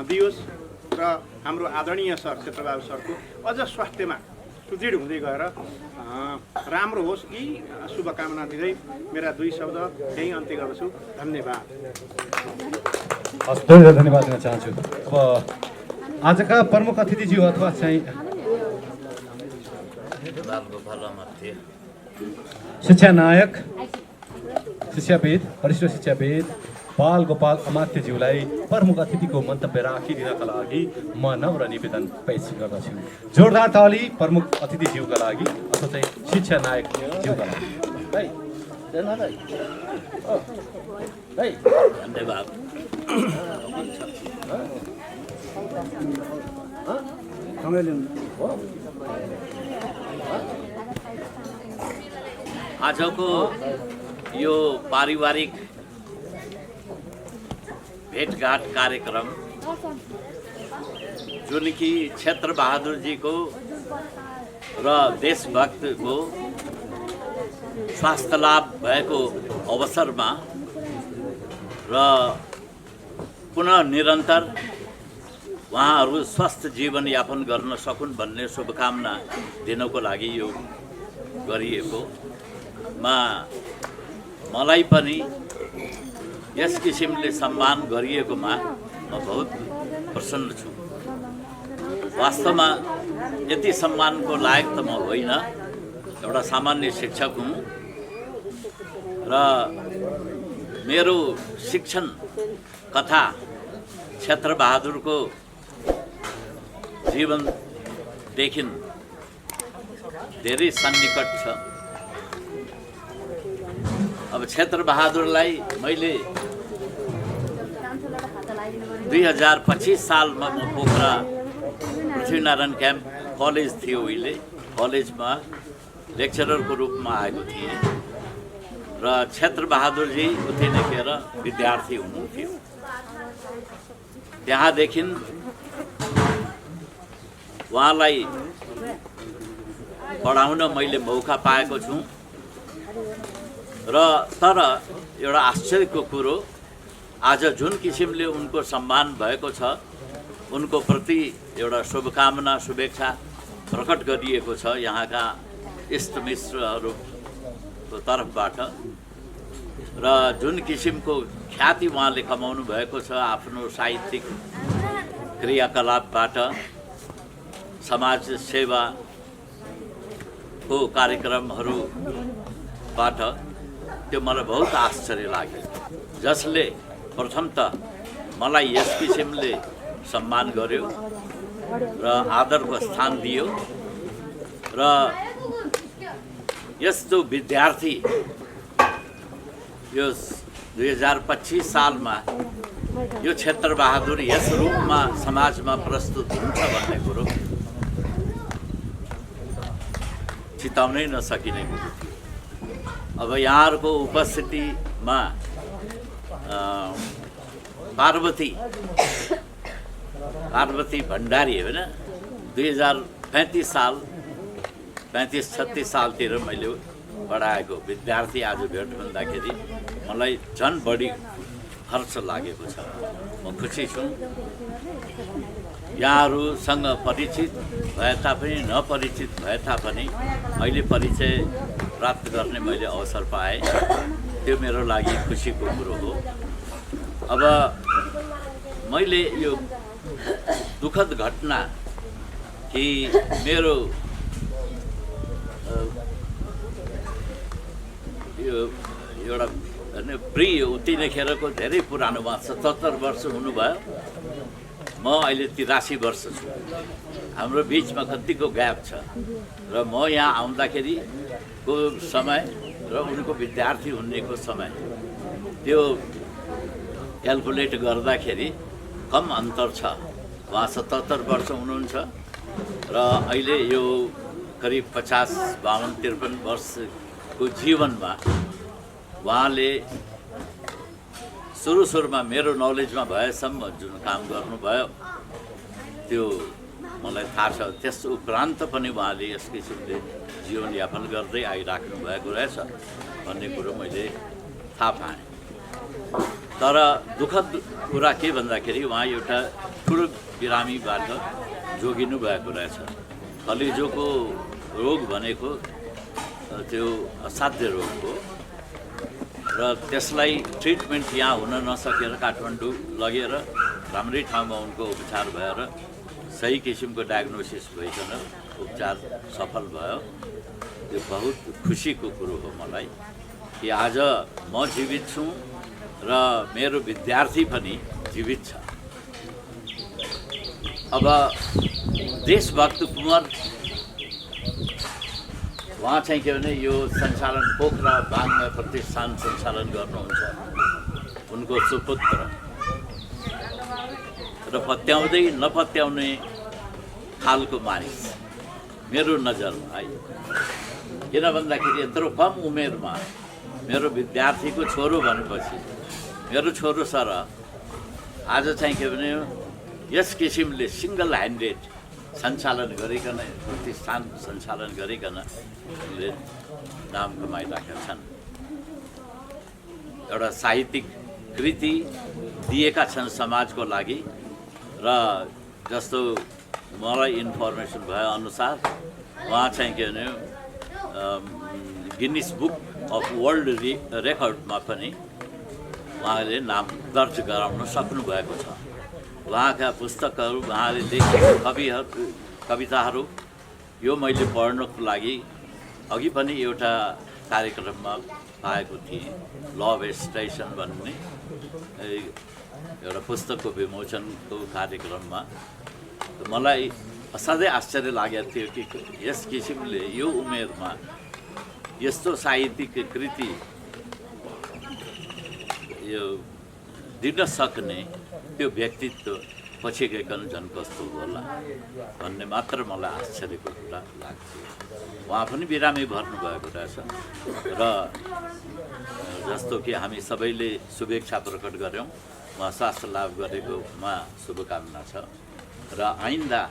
दियोस् र हाम्रो आदरणीय सर क्षेत्रबहादुर सरको अझ स्वास्थ्यमा सुदृढ हुँदै गएर राम्रो होस्, यी शुभकामना दिँदै मेरा 2 शब्द यहीँ अन्त्य गर्दछु। धन्यवाद। हस्, धेरै धन्यवाद दिन चाहन्छु। अब आजका प्रमुख अतिथिज्यू अथवा चाहिँ शिक्षा नायक, शिक्षाविद, वरिष्ठ शिक्षाविद बाल गोपाल अमात्यज्यूलाई प्रमुख अतिथिको मन्तव्य राखिदिनका लागि म नम्र निवेदन पेश गर्दछु। जोरदार ताली प्रमुख अतिथिज्यूका लागि अथवा चाहिँ शिक्षा नायक ज्यूका लागि। धन्यवाद। आजको यो पारिवारिक भेटघाट कार्यक्रम जुन कि क्षेत्रबहादुरजीको र देशभक्तको स्वास्थ्य लाभ भएको अवसरमा र पुनः निरन्तर उहाँहरू स्वस्थ जीवनयापन गर्न सकुन् भन्ने शुभकामना दिनको लागि यो गरिएको मलाई पनि यस किसिमले सम्मान गरिएकोमा म बहुत प्रसन्न छु। वास्तवमा यति सम्मानको लायक त म होइन, एउटा सामान्य शिक्षक हुँ र मेरो शिक्षण कथा क्षेत्रबहादुरको जीवनदेखि धेरै सन्निकट छ। अब क्षेत्रबहादुरलाई मैले 2025 सालमा म पोखरा पृथ्वीनारायण क्याम्प कलेज थियो उहिले, कलेजमा लेक्चररको रूपमा आएको थिएँ र क्षेत्रबहादुरजी उतिनेखेर विद्यार्थी हुनुहुन्थ्यो। त्यहाँदेखि उहाँलाई पढाउन मैले मौका पाएको छु र तर एउटा आश्चर्यको कुरो, आज जुन किसिमले उनको सम्मान भएको छ, उनको प्रति एउटा शुभकामना शुभेच्छा प्रकट गरिएको छ यहाँका इष्टमित्रहरूको तर्फबाट र जुन किसिमको ख्याति उहाँले कमाउनु भएको छ आफ्नो साहित्यिक क्रियाकलापबाट, समाज सेवाको कार्यक्रमहरूबाट, त्यो मलाई बहुत आश्चर्य लाग्यो। जसले प्रथम त मलाई यस किसिमले सम्मान गर्यो र आदरको स्थान दियो र यस्तो विद्यार्थी यो 2025 सालमा यो क्षेत्रबहादुर यस रूपमा समाजमा प्रस्तुत हुन्छ भन्ने कुरो चिताउनै नसकिने कुरो थियो। अब यहाँहरूको उपस्थितिमा पार्वती भण्डारी होइन 2035 साल 35-36 सालतिर मैले पढाएको विद्यार्थी आज भेट हुँदाखेरि मलाई झन् बढी खर्च लागेको छ। म खुसी छु। यहाँहरूसँग परिचित भए तापनि नपरिचित भए तापनि अहिले परिचय प्राप्त गर्ने मैले अवसर पाएँ, त्यो मेरो लागि खुसीको कुरो हो। अब मैले यो दुःखद घटना कि मेरो यो एउटा प्रिय उतिनेखेरको धेरै पुरानो, उहाँ 77 वर्ष हुनुभयो, म अहिले 83 वर्ष छु। हाम्रो बिचमा कतिको ग्याप छ र म यहाँ आउँदाखेरिको समय र उनको विद्यार्थी हुनेको समय त्यो क्यालकुलेट गर्दाखेरि कम अन्तर छ। उहाँ 77 वर्ष हुनुहुन्छ र अहिले यो करिब 50-52-53 वर्षको जीवनमा उहाँले सुरुमा मेरो नलेजमा भएसम्म जुन काम गर्नुभयो त्यो मलाई थाहा छ। त्यस उपरान्त पनि उहाँले यस किसिमले जीवनयापन गर्दै आइराख्नु भएको रहेछ भन्ने कुरो मैले थाहा पाएँ। तर दुःखद कुरा के भन्दाखेरि उहाँ एउटा ठुलो बिरामीबाट जोगिनु भएको रहेछ। कलेजोको रोग भनेको त्यो असाध्य रोग हो र त्यसलाई ट्रिटमेन्ट यहाँ हुन नसकेर काठमाडौँ लगेर राम्रै ठाउँमा उनको उपचार भएर सही किसिमको डायग्नोसिस भइकन उपचार सफल भयो। त्यो बहुत खुसीको कुरो हो मलाई कि आज म जीवित छु र मेरो विद्यार्थी पनि जीवित छ। अब देशभक्त कुँवर उहाँ चाहिँ के भने यो सञ्चालन पोखरा वाङ्मय प्रतिष्ठान सञ्चालन गर्नुहुन्छ, उनको सुपुत्र र पत्याउँदै नपत्याउने खालको मानिस मेरो नजरमा है। किन भन्दाखेरि यत्रो कम उमेरमा मेरो विद्यार्थीको छोरो भनेपछि मेरो छोरो सर आज चाहिँ के भने यस किसिमले सिङ्गल ह्यान्डेड सञ्चालन गरिकन, प्रतिष्ठान सञ्चालन गरिकन उनले नाम कमाइराखेका छन्। एउटा साहित्यिक कृति दिएका छन् समाजको लागि र जस्तो मलाई इन्फर्मेसन भए अनुसार उहाँ चाहिँ के भने गिनिस बुक अफ वर्ल्ड रेकर्डमा पनि उहाँले नाम दर्ज गराउन सक्नुभएको छ। उहाँका पुस्तकहरू, उहाँले लेखेको कविताहरू यो मैले पढ्नको लागि अघि पनि एउटा कार्यक्रममा पाएको थिएँ, लभ स्टेसन भन्ने एउटा पुस्तकको विमोचनको कार्यक्रममा। मलाई असाध्यै आश्चर्य लागेको थियो कि यस किसिमले यो उमेरमा यस्तो साहित्यिक कृति यो दिन सक्ने त्यो व्यक्तित्व पछि गइकन झन् कस्तो होला भन्ने मात्र मलाई आश्चर्यको कुरा लाग्छ। उहाँ पनि बिरामी भर्नुभएको रहेछ र जस्तो कि हामी सबैले शुभेच्छा प्रकट गऱ्यौँ, उहाँ स्वास्थ्य लाभ गरेकोमा शुभकामना छ र आइन्दा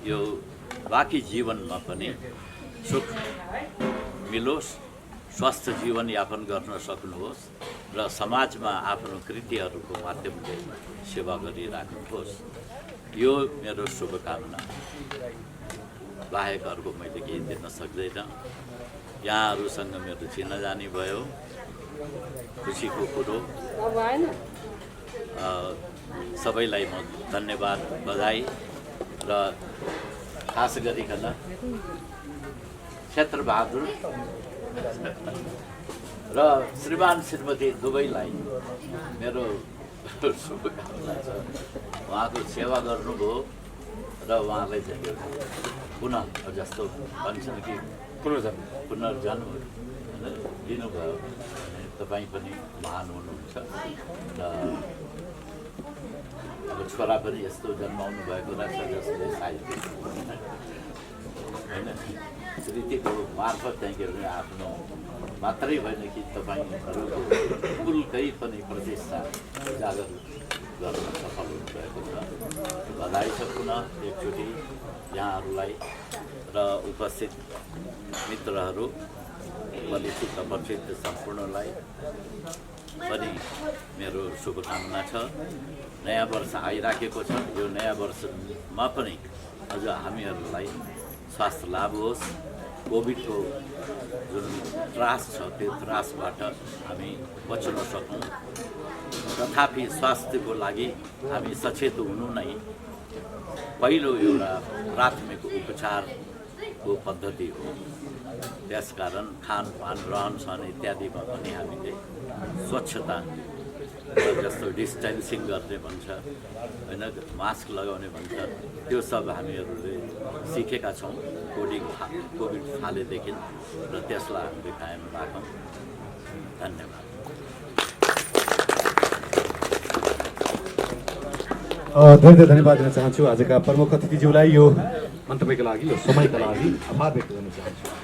यो बाँकी जीवनमा पनि सुख मिलोस्, स्वस्थ जीवनयापन गर्न सक्नुहोस् र समाजमा आफ्नो कृतिहरूको माध्यमले सेवा गरिराख्नुहोस्, यो मेरो शुभकामना। बाहेक अर्को मैले केही दिन सक्दैन। यहाँहरूसँग मेरो चिनाजानी भयो, खुसीको कुरो। सबैलाई म धन्यवाद, बधाई र खास गरिकन क्षेत्रबहादुर र श्रीमान श्रीमती दुवैलाई मेरो शुभकामना छ। उहाँको सेवा गर्नुभयो र उहाँलाई चाहिँ पुनः जस्तो भन्छन् कि पुनर्जन्म दिनुभयो। तपाईँ पनि महान हुनुहुन्छ र अब छोरा पनि यस्तो जन्माउनु भएको रहेछ जसले साहित्य होइन कृतिको मार्फत चाहिँ के भने आफ्नो मात्रै होइन कि तपाईँहरूको कुलकै पनि प्रतिष्ठा उजागर गर्न सफल हुनुभएको छ। बधाई छ पुनः एकचोटि यहाँहरूलाई र उपस्थित मित्रहरू, परिचित अपरिचित सम्पूर्णलाई पनि मेरो शुभकामना छ। नयाँ वर्ष आइराखेको छ। यो नयाँ वर्षमा पनि अझ हामीहरूलाई स्वास्थ्य लाभ होस्, कोभिडको जुन त्रास छ त्यो त्रासबाट हामी बच्न सकौँ। तथापि स्वास्थ्यको लागि हामी सचेत हुनु नै पहिलो एउटा प्राथमिक उपचारको पद्धति हो। त्यसकारण खानपान, रहनसहन इत्यादिमा पनि हामीले स्वच्छता जस्तो डिस्टेन्सिङ गर्ने भन्छ होइन, मास्क लगाउने भन्छ, त्यो सब हामीहरूले सिकेका छौँ कोभिड थालेदेखि र त्यसलाई हामीले कायम राखौँ। धन्यवाद। धेरै धेरै धन्यवाद दिन चाहन्छु आजका प्रमुख अतिथिज्यूलाई, यो मन्तव्यका लागि, यो समयका लागि आभार व्यक्त गर्न चाहन्छु।